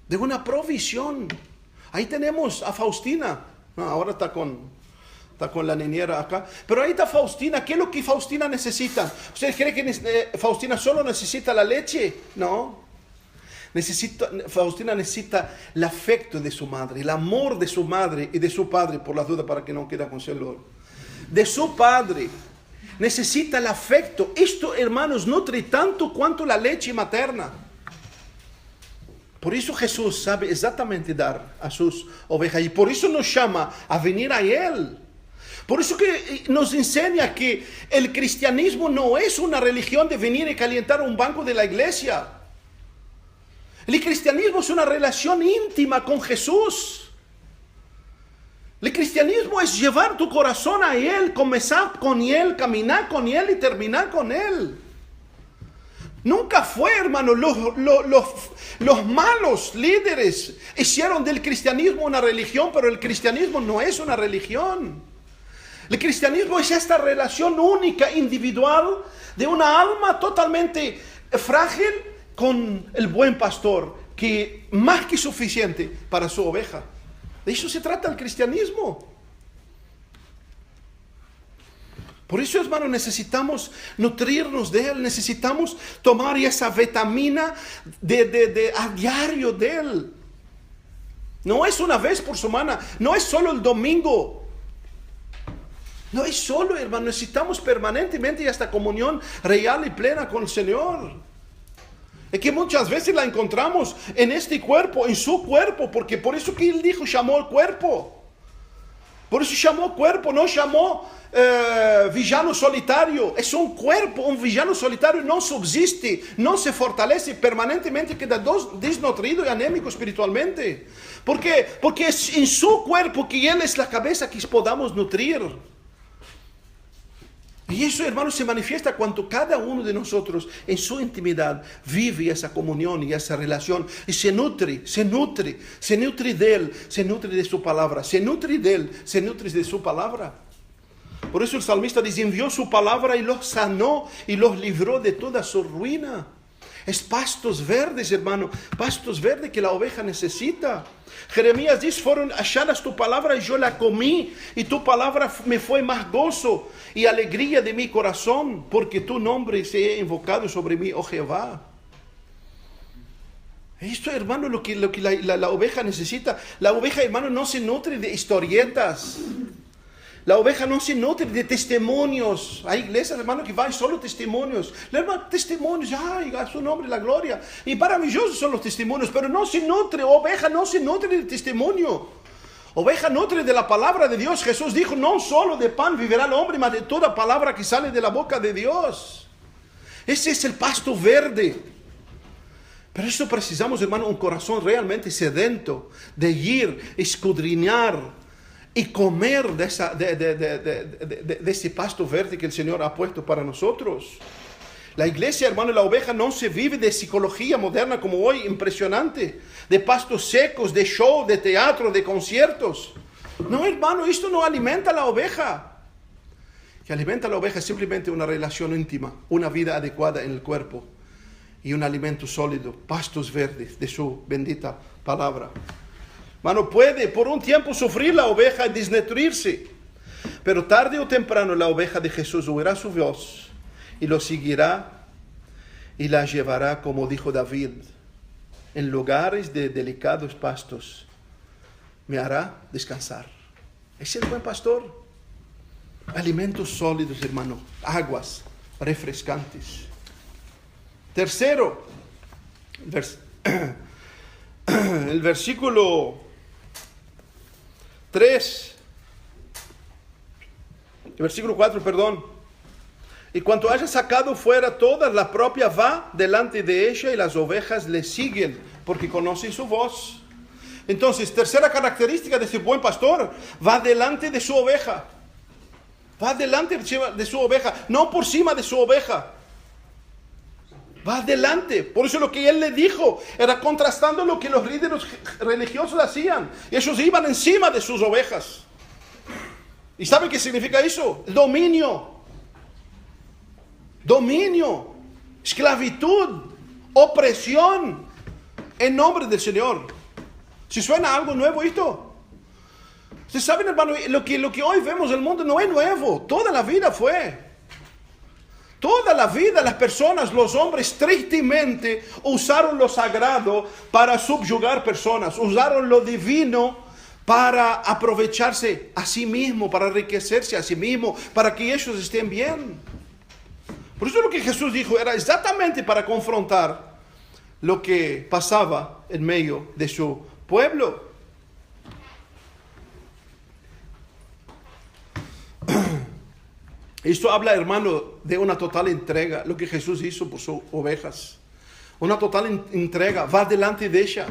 De una provisión. Ahí tenemos a Faustina. No, ahora está con la niñera acá. Pero ahí está Faustina. ¿Qué es lo que Faustina necesita? ¿Ustedes creen que Faustina solo necesita la leche? No. Faustina necesita el afecto de su madre, el amor de su madre y de su padre, por las dudas, para que no quede con celos. De su padre. Necesita el afecto. Esto, hermanos, nutre tanto cuanto la leche materna. Por eso Jesús sabe exactamente dar a sus ovejas. Y por eso nos llama a venir a Él. Por eso que nos enseña que el cristianismo no es una religión de venir y calentar un banco de la iglesia. El cristianismo es una relación íntima con Jesús. El cristianismo es llevar tu corazón a Él, comenzar con Él, caminar con Él y terminar con Él. Nunca fue, hermano, los malos líderes hicieron del cristianismo una religión, pero el cristianismo no es una religión. El cristianismo es esta relación única, individual, de una alma totalmente frágil con el buen pastor, que más que suficiente para su oveja. De eso se trata el cristianismo. Por eso, hermano, necesitamos nutrirnos de Él, necesitamos tomar esa vitamina a diario de Él. No es una vez por semana, no es solo el domingo. No es solo, hermano, necesitamos permanentemente esta comunión real y plena con el Señor. Es que muchas veces la encontramos en este cuerpo, en su cuerpo, porque por eso que Él dijo, llamó el cuerpo. Por eso llamó cuerpo, no llamó villano solitario. Es un cuerpo, un villano solitario no subsiste, no se fortalece, permanentemente queda desnutrido y anémico espiritualmente. ¿Por qué? Porque es en su cuerpo que Él es la cabeza que podamos nutrir. Y eso, hermano, se manifiesta cuando cada uno de nosotros en su intimidad vive esa comunión y esa relación y se nutre de Él, se nutre de su palabra, se nutre de Él, se nutre de su palabra. Por eso el salmista dice, envió su palabra y los sanó y los libró de toda su ruina. Es pastos verdes, hermano, pastos verdes que la oveja necesita. Jeremías dice, fueron halladas tu palabra y yo la comí, y tu palabra me fue más gozo y alegría de mi corazón, porque tu nombre se ha invocado sobre mí, oh Jehová. Esto, hermano, lo que la oveja necesita. La oveja, hermano, no se nutre de historietas. La oveja no se nutre de testimonios. Hay iglesias, hermano, que van solo testimonios. Hermano, testimonios, ay, a su nombre la gloria. Y maravillosos son los testimonios, pero no se nutre, oveja no se nutre del testimonio. Oveja nutre de la palabra de Dios. Jesús dijo, no solo de pan vivirá el hombre, mas de toda palabra que sale de la boca de Dios. Ese es el pasto verde. Pero eso precisamos, hermano, un corazón realmente sedento de ir, escudriñar y comer de ese pasto verde que el Señor ha puesto para nosotros. La iglesia, hermano, la oveja no se vive de psicología moderna como hoy, impresionante, de pastos secos, de show, de teatro, de conciertos. No, hermano, esto no alimenta a la oveja. Que alimenta a la oveja es simplemente una relación íntima, una vida adecuada en el cuerpo y un alimento sólido, pastos verdes de su bendita palabra. Hermano, puede por un tiempo sufrir la oveja y desnutrirse, pero tarde o temprano la oveja de Jesús oirá su voz y lo seguirá y la llevará, como dijo David, en lugares de delicados pastos. Me hará descansar. Es el buen pastor. Alimentos sólidos, hermano, aguas refrescantes. Tercero, el versículo 3, el versículo 4, perdón. Y cuanto haya sacado fuera todas, la propia va delante de ella y las ovejas le siguen porque conocen su voz. Entonces, tercera característica de ese buen pastor, va delante de su oveja. Va delante de su oveja, no por encima de su oveja. Va adelante. Por eso lo que él le dijo era contrastando lo que los líderes religiosos hacían. Ellos iban encima de sus ovejas. ¿Y saben qué significa eso? Dominio. Dominio. Esclavitud. Opresión. En nombre del Señor. ¿Si suena algo nuevo esto? Ustedes saben, hermano, lo que hoy vemos en el mundo no es nuevo. Toda la vida fue. Toda la vida las personas, los hombres, tristemente usaron lo sagrado para subyugar personas. Usaron lo divino para aprovecharse a sí mismo, para enriquecerse a sí mismo, para que ellos estén bien. Por eso lo que Jesús dijo era exactamente para confrontar lo que pasaba en medio de su pueblo. Esto habla, hermano, de una total entrega, lo que Jesús hizo por sus ovejas. Una total entrega, va delante de ella.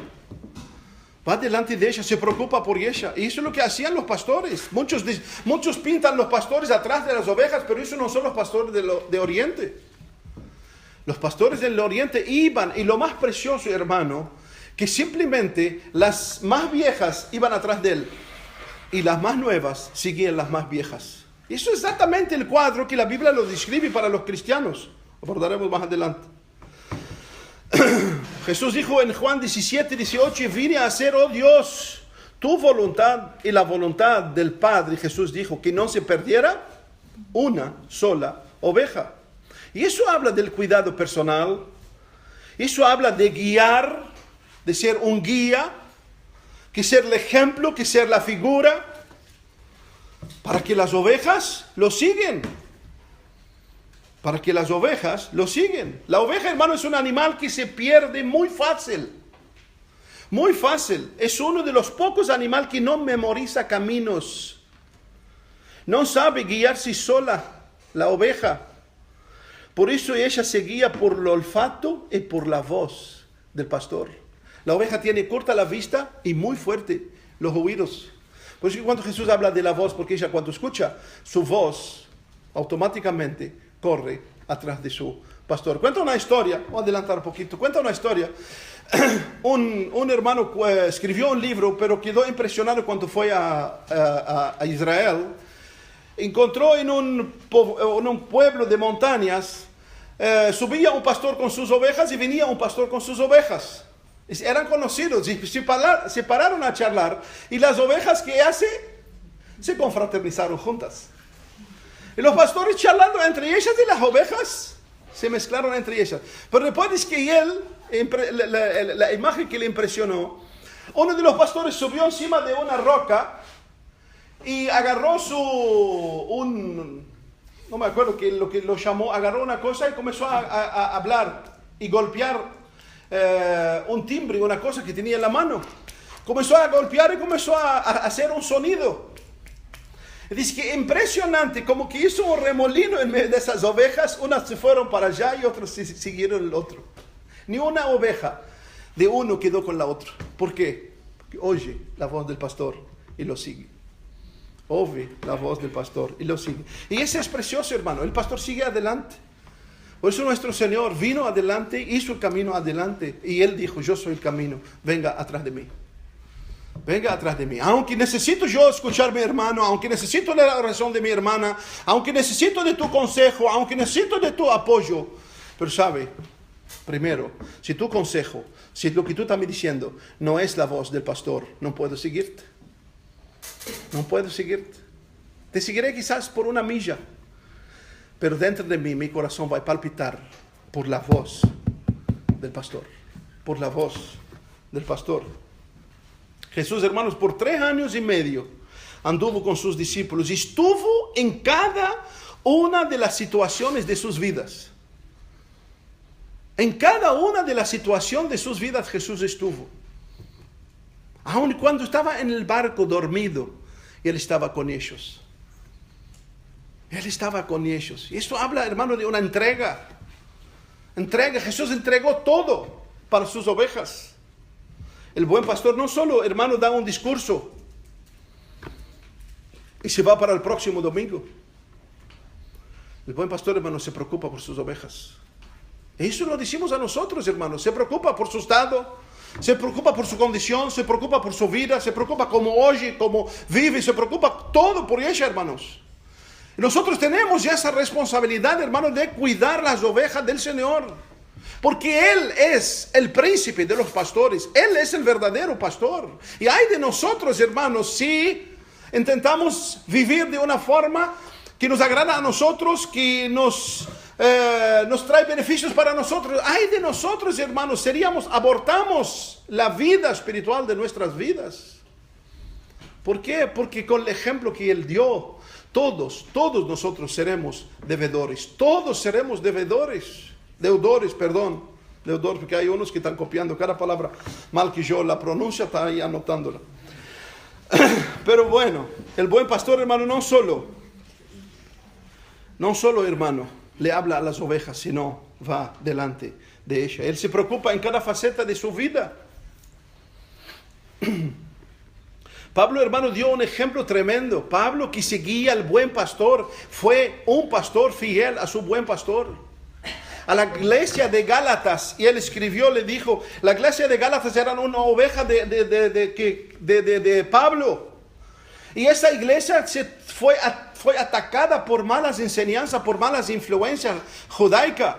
Va delante de ella, se preocupa por ella. Y eso es lo que hacían los pastores. Muchos pintan los pastores atrás de las ovejas, pero eso no son los pastores de Oriente. Los pastores del Oriente iban, y lo más precioso, hermano, que simplemente las más viejas iban atrás de él, y las más nuevas seguían las más viejas. Eso es exactamente el cuadro que la Biblia lo describe para los cristianos. Abordaremos más adelante. Jesús dijo en Juan 17, 18, vine a hacer, oh Dios, tu voluntad y la voluntad del Padre. Jesús dijo que no se perdiera una sola oveja. Y eso habla del cuidado personal. Eso habla de guiar, de ser un guía, que ser el ejemplo, que ser la figura, para que las ovejas lo siguen. Para que las ovejas lo siguen. La oveja, hermano, es un animal que se pierde muy fácil. Muy fácil. Es uno de los pocos animales que no memoriza caminos. No sabe guiarse sola, la oveja. Por eso ella se guía por el olfato y por la voz del pastor. La oveja tiene corta la vista y muy fuerte los oídos. Por eso cuando Jesús habla de la voz, porque ella cuando escucha su voz, automáticamente corre atrás de su pastor. Cuenta una historia, voy a adelantar un poquito, cuenta una historia. Un hermano escribió un libro, pero quedó impresionado cuando fue a Israel. Encontró en un pueblo de montañas, subía un pastor con sus ovejas y venía un pastor con sus ovejas. Eran conocidos y se pararon a charlar. Y las ovejas que hace, se confraternizaron juntas. Y los pastores charlando entre ellas y las ovejas se mezclaron entre ellas. Pero después es que la imagen que le impresionó, uno de los pastores subió encima de una roca y agarró no me acuerdo lo que lo llamó, agarró una cosa y comenzó a hablar y golpear un timbre, una cosa que tenía en la mano. Comenzó a golpear y comenzó a hacer un sonido. Dice que impresionante, como que hizo un remolino en medio de esas ovejas. Unas se fueron para allá y otras siguieron el otro. Ni una oveja de uno quedó con la otra. ¿Por qué? Porque oye la voz del pastor y lo sigue. Oye la voz del pastor y lo sigue. Y ese es precioso, hermano. El pastor sigue adelante. Por eso nuestro Señor vino adelante, hizo el camino adelante. Y Él dijo, yo soy el camino, venga atrás de mí. Venga atrás de mí. Aunque necesito yo escuchar a mi hermano, aunque necesito la oración de mi hermana, aunque necesito de tu consejo, aunque necesito de tu apoyo. Pero sabe, primero, si tu consejo, si lo que tú estás me diciendo no es la voz del pastor, no puedo seguirte. No puedo seguirte. Te seguiré quizás por una milla, pero dentro de mí mi corazón va a palpitar por la voz del pastor. Por la voz del pastor. Jesús, hermanos, por 3 años y medio anduvo con sus discípulos y estuvo en cada una de las situaciones de sus vidas. En cada una de las situaciones de sus vidas Jesús estuvo. Aun cuando estaba en el barco dormido, Él estaba con ellos. Él estaba con ellos. Y esto habla, hermano, de una entrega. Entrega. Jesús entregó todo para sus ovejas. El buen pastor no solo, hermano, da un discurso y se va para el próximo domingo. El buen pastor, hermano, se preocupa por sus ovejas. Eso lo decimos a nosotros, hermanos. Se preocupa por su estado, se preocupa por su condición, se preocupa por su vida, se preocupa cómo oye, cómo vive, se preocupa todo por ella, hermanos. Y nosotros tenemos ya esa responsabilidad, hermanos, de cuidar las ovejas del Señor. Porque Él es el príncipe de los pastores. Él es el verdadero pastor. Y hay de nosotros, hermanos, si intentamos vivir de una forma que nos agrada a nosotros, que nos trae beneficios para nosotros. Hay de nosotros, hermanos, abortamos la vida espiritual de nuestras vidas. ¿Por qué? Porque con el ejemplo que Él dio, todos nosotros seremos deudores. Todos seremos deudores, porque hay unos que están copiando cada palabra mal que yo la pronuncia, está ahí anotándola. Pero bueno, el buen pastor, hermano, no solo, hermano, le habla a las ovejas, sino va delante de ella. Él se preocupa en cada faceta de su vida. Pablo, hermano, dio un ejemplo tremendo. Pablo, que seguía al buen pastor, fue un pastor fiel a su buen pastor. A la iglesia de Gálatas, y él escribió, le dijo, la iglesia de Gálatas era una oveja de Pablo. Y esa iglesia fue atacada por malas enseñanzas, por malas influencias judaicas.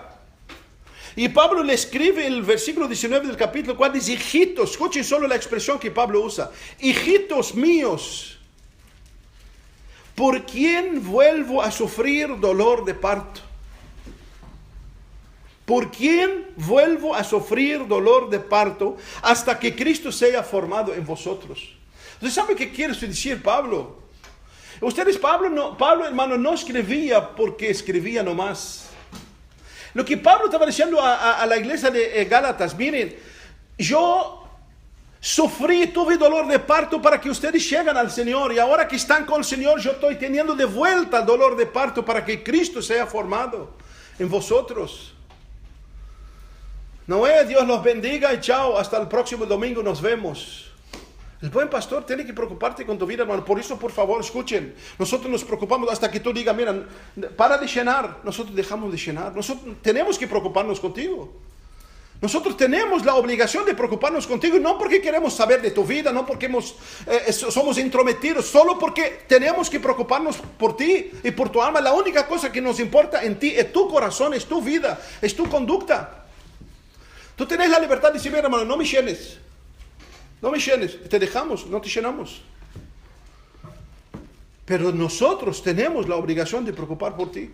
Y Pablo le escribe el versículo 19 del capítulo 4, dice, hijitos, escuchen solo la expresión que Pablo usa, hijitos míos, ¿por quién vuelvo a sufrir dolor de parto? ¿Por quién vuelvo a sufrir dolor de parto hasta que Cristo sea formado en vosotros? ¿Usted sabe qué quiere decir Pablo? Pablo, hermano, no escribía porque escribía nomás. Lo que Pablo estaba diciendo a la iglesia de Gálatas, miren, yo tuve dolor de parto para que ustedes lleguen al Señor, y ahora que están con el Señor, yo estoy teniendo de vuelta el dolor de parto para que Cristo sea formado en vosotros. No es Dios los bendiga y chao, hasta el próximo domingo nos vemos. El buen pastor tiene que preocuparte con tu vida, hermano. Por eso, por favor, escuchen. Nosotros nos preocupamos hasta que tú digas, mira, para de llenar. Nosotros dejamos de llenar. Nosotros tenemos que preocuparnos contigo. Nosotros tenemos la obligación de preocuparnos contigo, no porque queremos saber de tu vida, no porque somos intrometidos, solo porque tenemos que preocuparnos por ti y por tu alma. La única cosa que nos importa en ti es tu corazón, es tu vida, es tu conducta. Tú tienes la libertad de decir, hermano, no me llenes. No me llenes. Te dejamos, no te llenamos. Pero nosotros tenemos la obligación de preocupar por ti.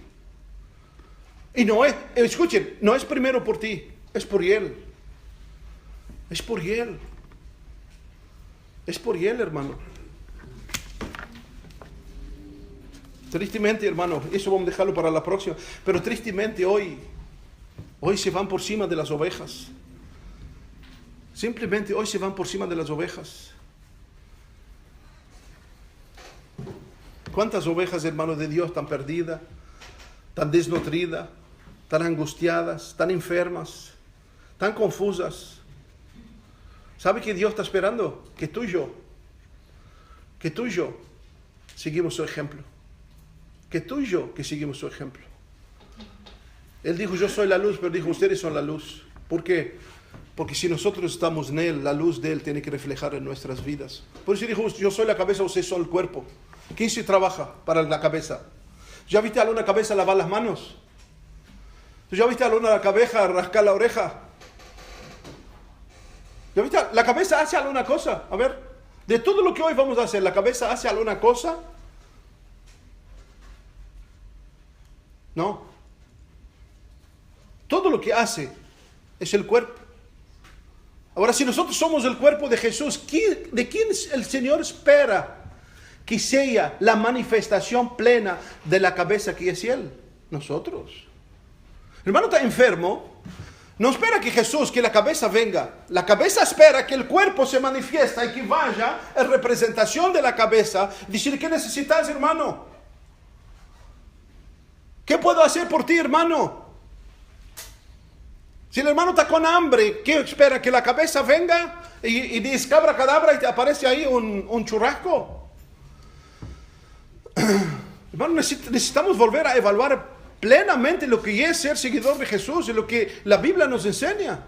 Y no es, escuchen, no es primero por ti, es por Él. Es por Él. Es por Él, hermano. Tristemente, hermano, eso vamos a dejarlo para la próxima, pero tristemente hoy se van por encima de las ovejas. Simplemente hoy se van por encima de las ovejas. ¿Cuántas ovejas, hermanos de Dios, tan perdidas, tan desnutridas, tan angustiadas, tan enfermas, tan confusas? ¿Sabe que Dios está esperando? Que tú y yo seguimos su ejemplo. Que tú y yo que seguimos su ejemplo. Él dijo, yo soy la luz, pero dijo, ustedes son la luz. ¿Por qué? Porque si nosotros estamos en Él, la luz de Él tiene que reflejar en nuestras vidas. Por eso dijo, yo soy la cabeza, ustedes son el cuerpo. ¿Quién se trabaja para la cabeza? ¿Ya viste a una cabeza lavar las manos? ¿Ya viste a una cabeza rascar la oreja? ¿Ya viste? La cabeza hace alguna cosa. A ver, de todo lo que hoy vamos a hacer, ¿la cabeza hace alguna cosa? No. Todo lo que hace es el cuerpo. Ahora, si nosotros somos el cuerpo de Jesús, ¿de quién el Señor espera que sea la manifestación plena de la cabeza que es Él? Nosotros. El hermano está enfermo, no espera que Jesús, que la cabeza venga. La cabeza espera que el cuerpo se manifiesta y que vaya en representación de la cabeza. Decir, ¿qué necesitas, hermano? ¿Qué puedo hacer por ti, hermano? Si el hermano está con hambre, ¿qué espera? ¿Que la cabeza venga y descabra cadabra y te aparece ahí un churrasco? Hermano, necesitamos volver a evaluar plenamente lo que es ser seguidor de Jesús y lo que la Biblia nos enseña.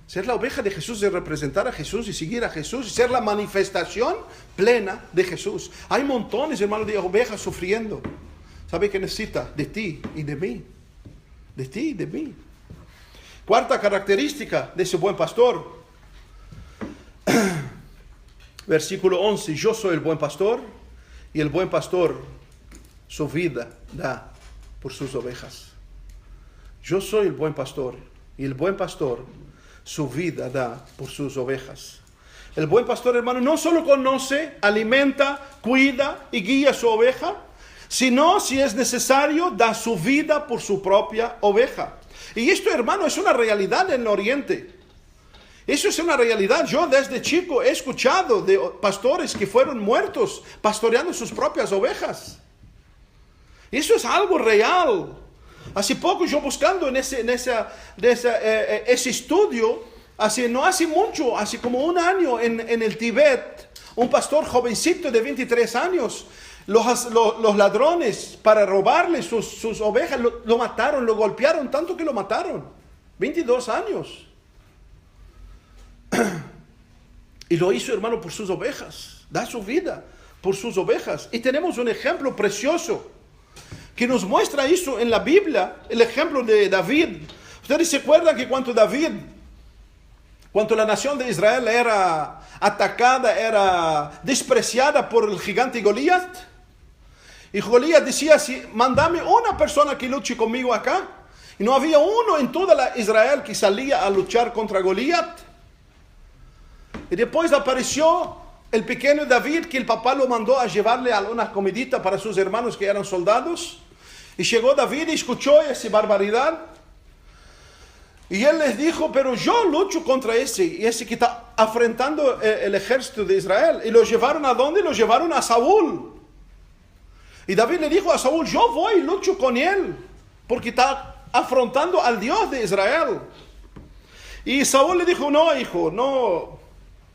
Ser la oveja de Jesús es representar a Jesús y seguir a Jesús y ser la manifestación plena de Jesús. Hay montones, hermano, de ovejas sufriendo. ¿Sabe qué necesita? De ti y de mí. De ti y de mí. Cuarta característica de ese buen pastor. Versículo 11. Yo soy el buen pastor y el buen pastor su vida da por sus ovejas. Yo soy el buen pastor y el buen pastor su vida da por sus ovejas. El buen pastor, hermano, no solo conoce, alimenta, cuida y guía a su oveja, sino, si es necesario, da su vida por su propia oveja. Y esto, hermano, es una realidad en el Oriente. Eso es una realidad. Yo desde chico he escuchado de pastores que fueron muertos pastoreando sus propias ovejas. Eso es algo real. Hace poco yo buscando en ese estudio, no hace mucho, hace como un año en el Tíbet, un pastor jovencito de 23 años, los ladrones, para robarle sus ovejas, lo mataron, lo golpearon tanto que lo mataron. 22 años. Y lo hizo, hermano, por sus ovejas. Da su vida por sus ovejas. Y tenemos un ejemplo precioso que nos muestra eso en la Biblia, el ejemplo de David. Ustedes se acuerdan que cuando la nación de Israel era atacada, era despreciada por el gigante Goliat, y Goliat decía así, mándame una persona que luche conmigo acá. Y no había uno en toda Israel que salía a luchar contra Goliat. Y después apareció el pequeño David, que el papá lo mandó a llevarle alguna comidita para sus hermanos que eran soldados. Y llegó David y escuchó esa barbaridad. Y él les dijo, pero yo lucho contra ese que está afrentando el ejército de Israel. Y lo llevaron ¿a dónde? Lo llevaron a Saúl. Y David le dijo a Saúl, yo voy y lucho con él, porque está afrontando al Dios de Israel. Y Saúl le dijo, no, hijo, no,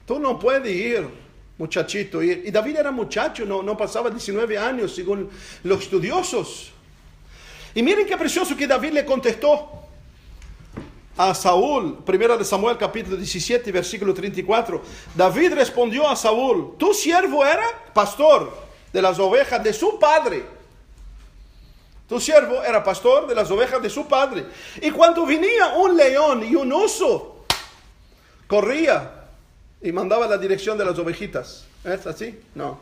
tú no puedes ir, muchachito. Y David era muchacho, no pasaba 19 años, según los estudiosos. Y miren qué precioso que David le contestó a Saúl. Primera de Samuel, capítulo 17, versículo 34. David respondió a Saúl, tu siervo era pastor de las ovejas de su padre. Tu siervo era pastor de las ovejas de su padre. Y cuando venía un león y un oso, corría y mandaba la dirección de las ovejitas. ¿Es así? No.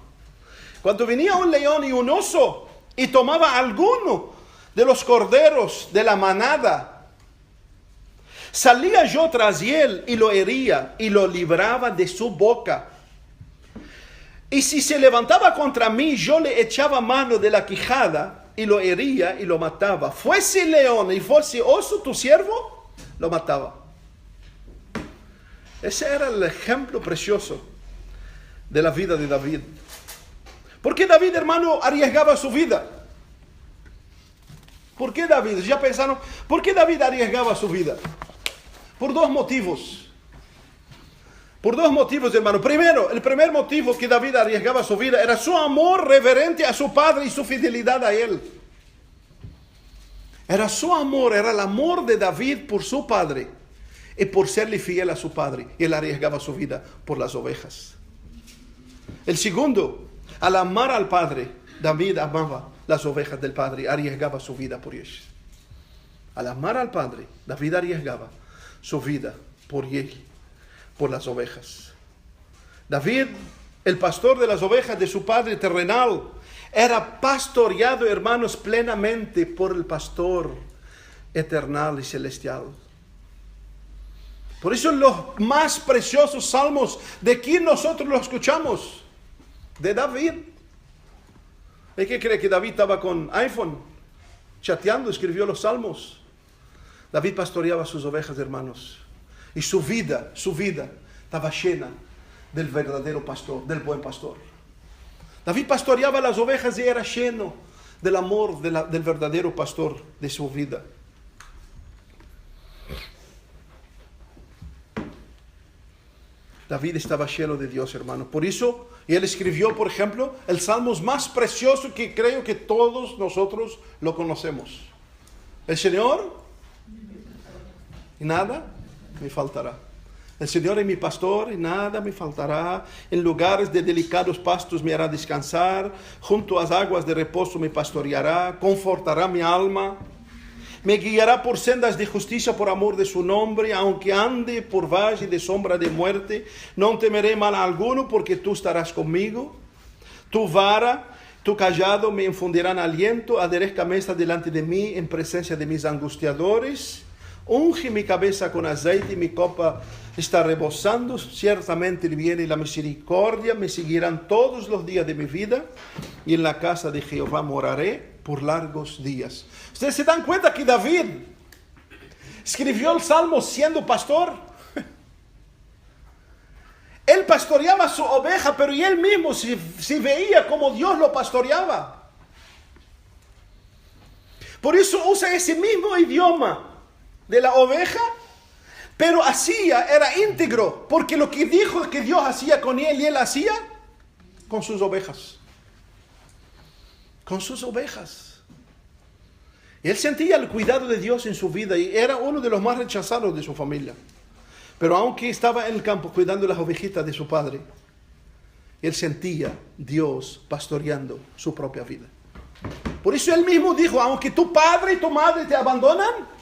Cuando venía un león y un oso y tomaba alguno de los corderos de la manada, salía yo tras él y lo hería y lo libraba de su boca. Y si se levantaba contra mí, yo le echaba mano de la quijada y lo hería y lo mataba. Fuese león y fuese oso tu siervo, lo mataba. Ese era el ejemplo precioso de la vida de David. ¿Por qué David, hermano, arriesgaba su vida? ¿Por qué David? Ya pensaron, ¿por qué David arriesgaba su vida? Por dos motivos. Por dos motivos, hermano. Primero, el primer motivo que David arriesgaba su vida era su amor reverente a su padre y su fidelidad a él. Era su amor, era el amor de David por su padre y por serle fiel a su padre. Él arriesgaba su vida por las ovejas. El segundo, al amar al padre, David amaba las ovejas del padre, arriesgaba su vida por ellas. Al amar al padre, David arriesgaba su vida por él, por las ovejas. David, el pastor de las ovejas de su padre terrenal, era pastoreado, hermanos, plenamente por el pastor eternal y celestial. Por eso los más preciosos salmos, ¿de quién nosotros los escuchamos? De David. ¿De qué cree que David estaba con iPhone? Chateando, escribió los salmos. David pastoreaba sus ovejas, hermanos. Y su vida estaba llena del verdadero pastor, del buen pastor. David pastoreaba las ovejas y era lleno del amor del verdadero pastor de su vida. David estaba lleno de Dios, hermano. Por eso, él escribió, por ejemplo, el salmo más precioso que creo que todos nosotros lo conocemos. El Señor, y nada me faltará. El Señor es mi pastor y nada me faltará. En lugares de delicados pastos me hará descansar. Junto a las aguas de reposo me pastoreará. Confortará mi alma. Me guiará por sendas de justicia por amor de su nombre. Aunque ande por valle de sombra de muerte, no temeré mal alguno porque tú estarás conmigo. Tu vara, tu callado me infundirán aliento. Aderezca mesa delante de mí en presencia de mis angustiadores. Unge mi cabeza con aceite y mi copa está rebosando. Ciertamente el bien y la misericordia me seguirán todos los días de mi vida, y en la casa de Jehová moraré por largos días. ¿Ustedes se dan cuenta que David escribió el salmo siendo pastor? Él pastoreaba su oveja, pero él mismo se veía como Dios lo pastoreaba. Por eso usa ese mismo idioma de la oveja, pero era íntegro, porque lo que dijo que Dios hacía con él, y él hacía con sus ovejas. Con sus ovejas. Él sentía el cuidado de Dios en su vida y era uno de los más rechazados de su familia. Pero aunque estaba en el campo cuidando las ovejitas de su padre, él sentía Dios pastoreando su propia vida. Por eso él mismo dijo, aunque tu padre y tu madre te abandonan,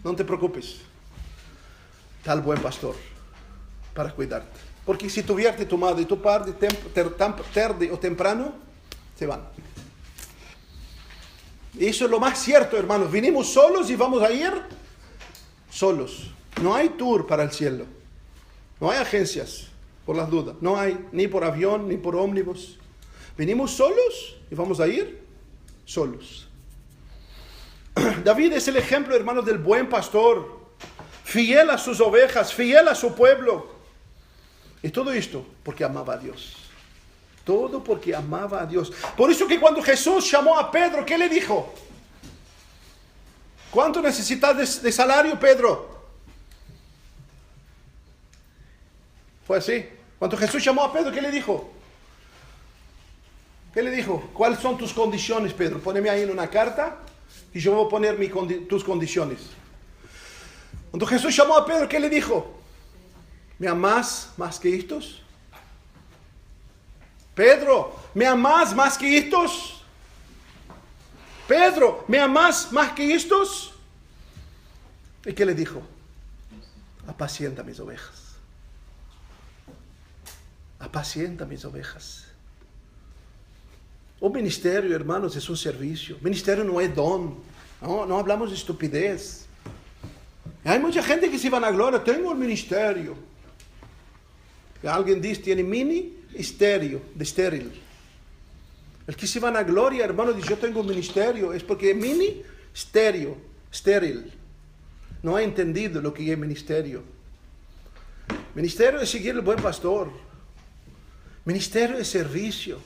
no te preocupes, está el buen pastor para cuidarte. Porque si tu vierte tu madre y tu padre, tarde o temprano, se van. Y eso es lo más cierto, hermanos. Vinimos solos y vamos a ir solos. No hay tour para el cielo. No hay agencias, por las dudas. No hay, ni por avión, ni por ómnibus. Venimos solos y vamos a ir solos. David es el ejemplo, hermanos, del buen pastor, fiel a sus ovejas, fiel a su pueblo. Y todo esto porque amaba a Dios. Todo porque amaba a Dios. Por eso que cuando Jesús llamó a Pedro, ¿qué le dijo? ¿Cuánto necesitas de salario, Pedro? Fue así. Cuando Jesús llamó a Pedro, ¿qué le dijo? ¿Qué le dijo? ¿Cuáles son tus condiciones, Pedro? Póneme ahí en una carta y yo voy a poner tus condiciones. Cuando Jesús llamó a Pedro, ¿qué le dijo? ¿Me amás más que estos? Pedro, ¿me amás más que estos? Pedro, ¿me amás más que estos? ¿Y qué le dijo? Apacienta mis ovejas. Apacienta mis ovejas. Un ministerio, hermanos, es un servicio. Ministerio no es don. No hablamos de estupidez. Hay mucha gente que se vanagloria. Tengo el ministerio. Y alguien dice, ¿tiene mini? estéril. El que se vanagloria, hermano, dice yo tengo un ministerio, es porque estéril. No ha entendido lo que es ministerio. Ministerio es seguir el buen pastor. Ministerio es servicio.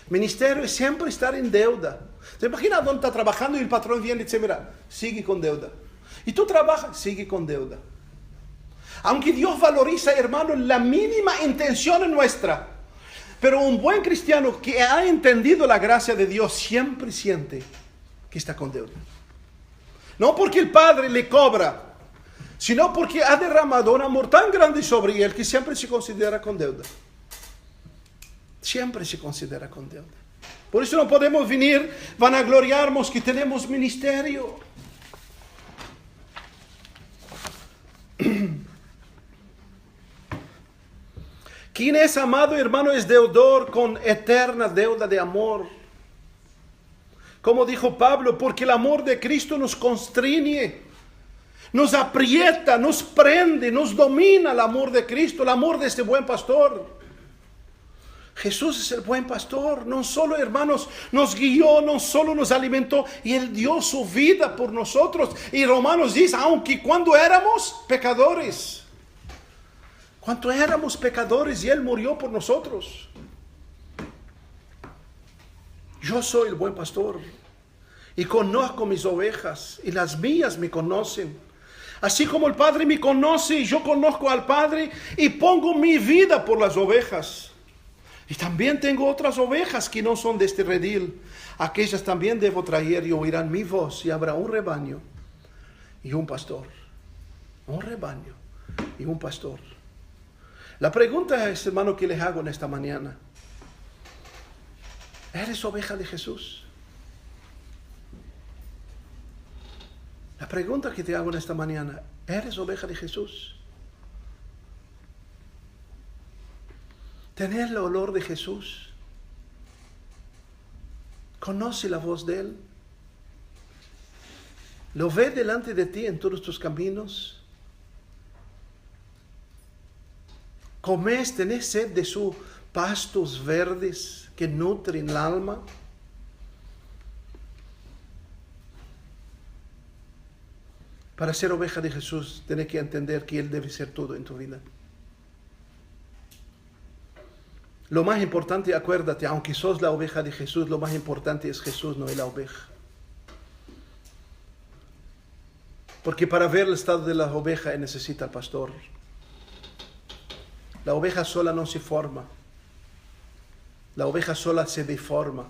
Ministerio es siempre estar en deuda. ¿Te imaginas dónde está trabajando y el patrón viene y dice, mira, sigue con deuda? Y tú trabajas, sigue con deuda. Aunque Dios valoriza, hermano, la mínima intención nuestra, pero un buen cristiano que ha entendido la gracia de Dios siempre siente que está con deuda. No porque el Padre le cobra, sino porque ha derramado un amor tan grande sobre él que siempre se considera con deuda. Siempre se considera con deuda. Por eso no podemos venir vanagloriarnos que tenemos ministerio. Quien es amado, hermano, es deudor con eterna deuda de amor. Como dijo Pablo, porque el amor de Cristo nos constriñe, nos aprieta, nos prende, nos domina el amor de Cristo, el amor de este buen pastor. Jesús es el buen pastor, no solo, hermanos, nos guió, no solo nos alimentó, y Él dio su vida por nosotros. Y Romanos dice, aunque cuando éramos pecadores, y Él murió por nosotros. Yo soy el buen pastor y conozco mis ovejas y las mías me conocen. Así como el Padre me conoce y yo conozco al Padre y pongo mi vida por las ovejas. Y también tengo otras ovejas que no son de este redil. Aquellas también debo traer y oirán mi voz y habrá un rebaño y un pastor. Un rebaño y un pastor. La pregunta es, hermano, que les hago en esta mañana. ¿Eres oveja de Jesús? La pregunta que te hago en esta mañana, ¿eres oveja de Jesús? ¿Tenés el olor de Jesús? ¿Conoce la voz de Él? ¿Lo ves delante de ti en todos tus caminos? ¿Comes, tenés sed de sus pastos verdes que nutren el alma? Para ser oveja de Jesús, tenés que entender que Él debe ser todo en tu vida. Lo más importante, acuérdate, aunque sos la oveja de Jesús, lo más importante es Jesús, no es la oveja. Porque para ver el estado de la oveja necesita el pastor. La oveja sola no se forma. La oveja sola se deforma.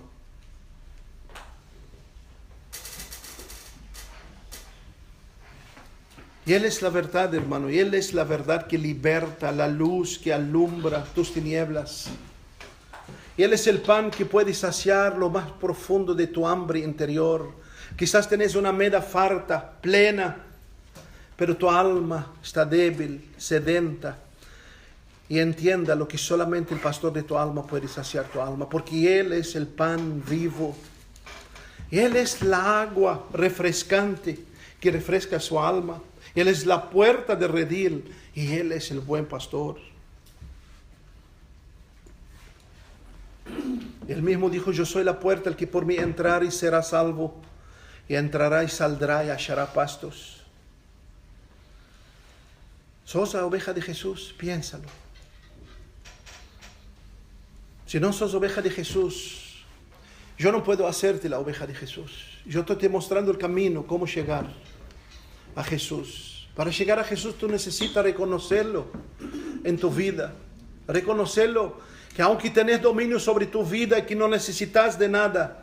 Y Él es la verdad, hermano. Y Él es la verdad que liberta, la luz que alumbra tus tinieblas. Y Él es el pan que puede saciar lo más profundo de tu hambre interior. Quizás tenés una meda farta, plena, pero tu alma está débil, sedenta. Y entienda lo que solamente el pastor de tu alma puede saciar tu alma, porque Él es el pan vivo. Él es la agua refrescante que refresca su alma. Él es la puerta de redil y Él es el buen pastor. Él mismo dijo, yo soy la puerta, el que por mí entrar y será salvo. Y entrará y saldrá y hallará pastos. ¿Sos la oveja de Jesús? Piénsalo. Si no sos oveja de Jesús, yo no puedo hacerte la oveja de Jesús. Yo estoy mostrando el camino, cómo llegar a Jesús. Para llegar a Jesús tú necesitas reconocerlo en tu vida. Reconocerlo que aunque tenés dominio sobre tu vida y que no necesitas de nada,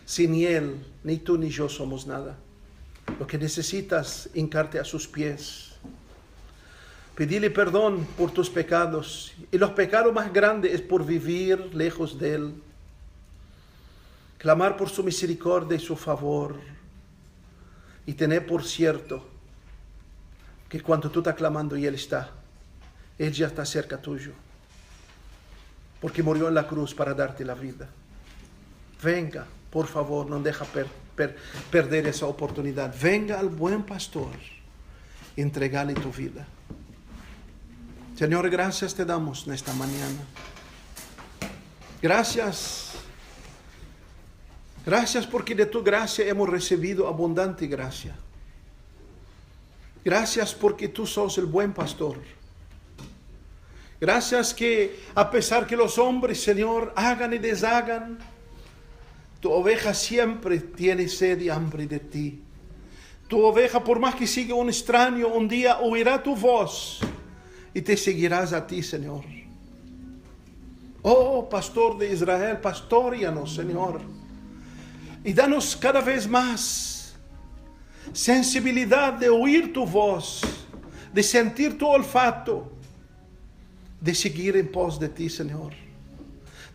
sin Él, ni tú ni yo somos nada. Lo que necesitas, hincarte a sus pies. Pedirle perdón por tus pecados. Y los pecados más grandes es por vivir lejos de Él. Clamar por su misericordia y su favor. Y tener por cierto que cuando tú estás clamando y Él ya está cerca tuyo. Porque murió en la cruz para darte la vida. Venga, por favor, no deja perder esa oportunidad. Venga al buen pastor. Entregale tu vida. Señor, gracias te damos en esta mañana. Gracias. Gracias porque de tu gracia hemos recibido abundante gracia. Gracias porque tú sos el buen pastor. Gracias que a pesar que los hombres, Señor, hagan y deshagan, tu oveja siempre tiene sed y hambre de ti. Tu oveja, por más que siga un extraño, un día oirá tu voz y te seguirás a ti, Señor. Oh, pastor de Israel, pastoreanos, Señor. Y danos cada vez más sensibilidad de oír tu voz, de sentir tu olfato, de seguir en pos de ti, Señor.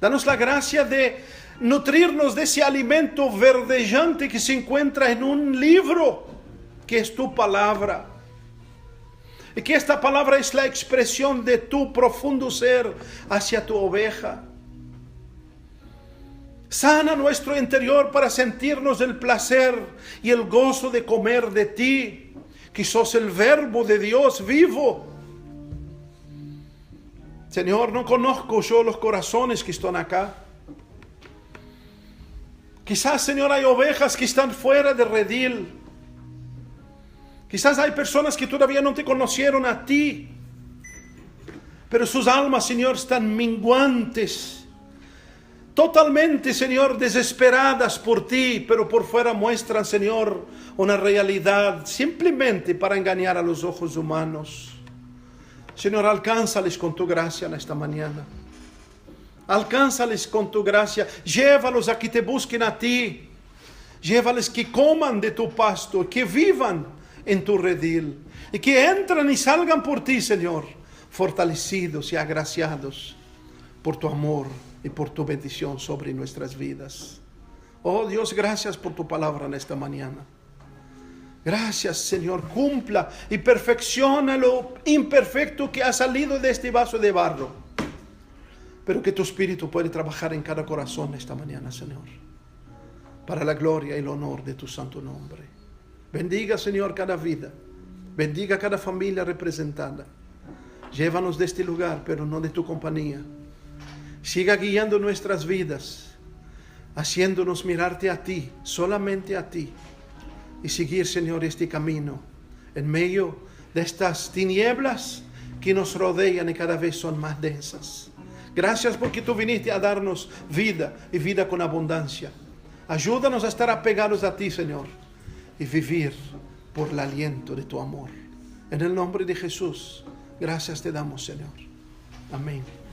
Danos la gracia de nutrirnos de ese alimento verdejante que se encuentra en un libro, que es tu palabra. Y que esta palabra es la expresión de tu profundo ser hacia tu oveja. Sana nuestro interior para sentirnos el placer y el gozo de comer de ti, que sos el verbo de Dios vivo. Señor, no conozco yo los corazones que están acá. Quizás, Señor, hay ovejas que están fuera de redil. Quizás hay personas que todavía no te conocieron a ti, pero sus almas, Señor, están minguantes. Totalmente, Señor, desesperadas por ti, pero por fuera muestran, Señor, una realidad simplemente para engañar a los ojos humanos. Señor, alcánzales con tu gracia en esta mañana. Alcánzales con tu gracia. Llévalos a que te busquen a ti. Llévales que coman de tu pasto, que vivan en tu redil. Y que entran y salgan por ti, Señor, fortalecidos y agraciados por tu amor y por tu bendición sobre nuestras vidas. Oh Dios, gracias por tu palabra en esta mañana. Gracias, Señor, cumpla y perfecciona lo imperfecto que ha salido de este vaso de barro, pero que tu Espíritu puede trabajar en cada corazón esta mañana, Señor, para la gloria y el honor de tu santo nombre. Bendiga, Señor, cada vida, bendiga cada familia representada. Llévanos de este lugar, pero no de tu compañía. Siga guiando nuestras vidas, haciéndonos mirarte a ti, solamente a ti, y seguir, Señor, este camino en medio de estas tinieblas que nos rodean y cada vez son más densas. Gracias porque tú viniste a darnos vida y vida con abundancia. Ayúdanos a estar apegados a ti, Señor, y vivir por el aliento de tu amor. En el nombre de Jesús, gracias te damos, Señor. Amén.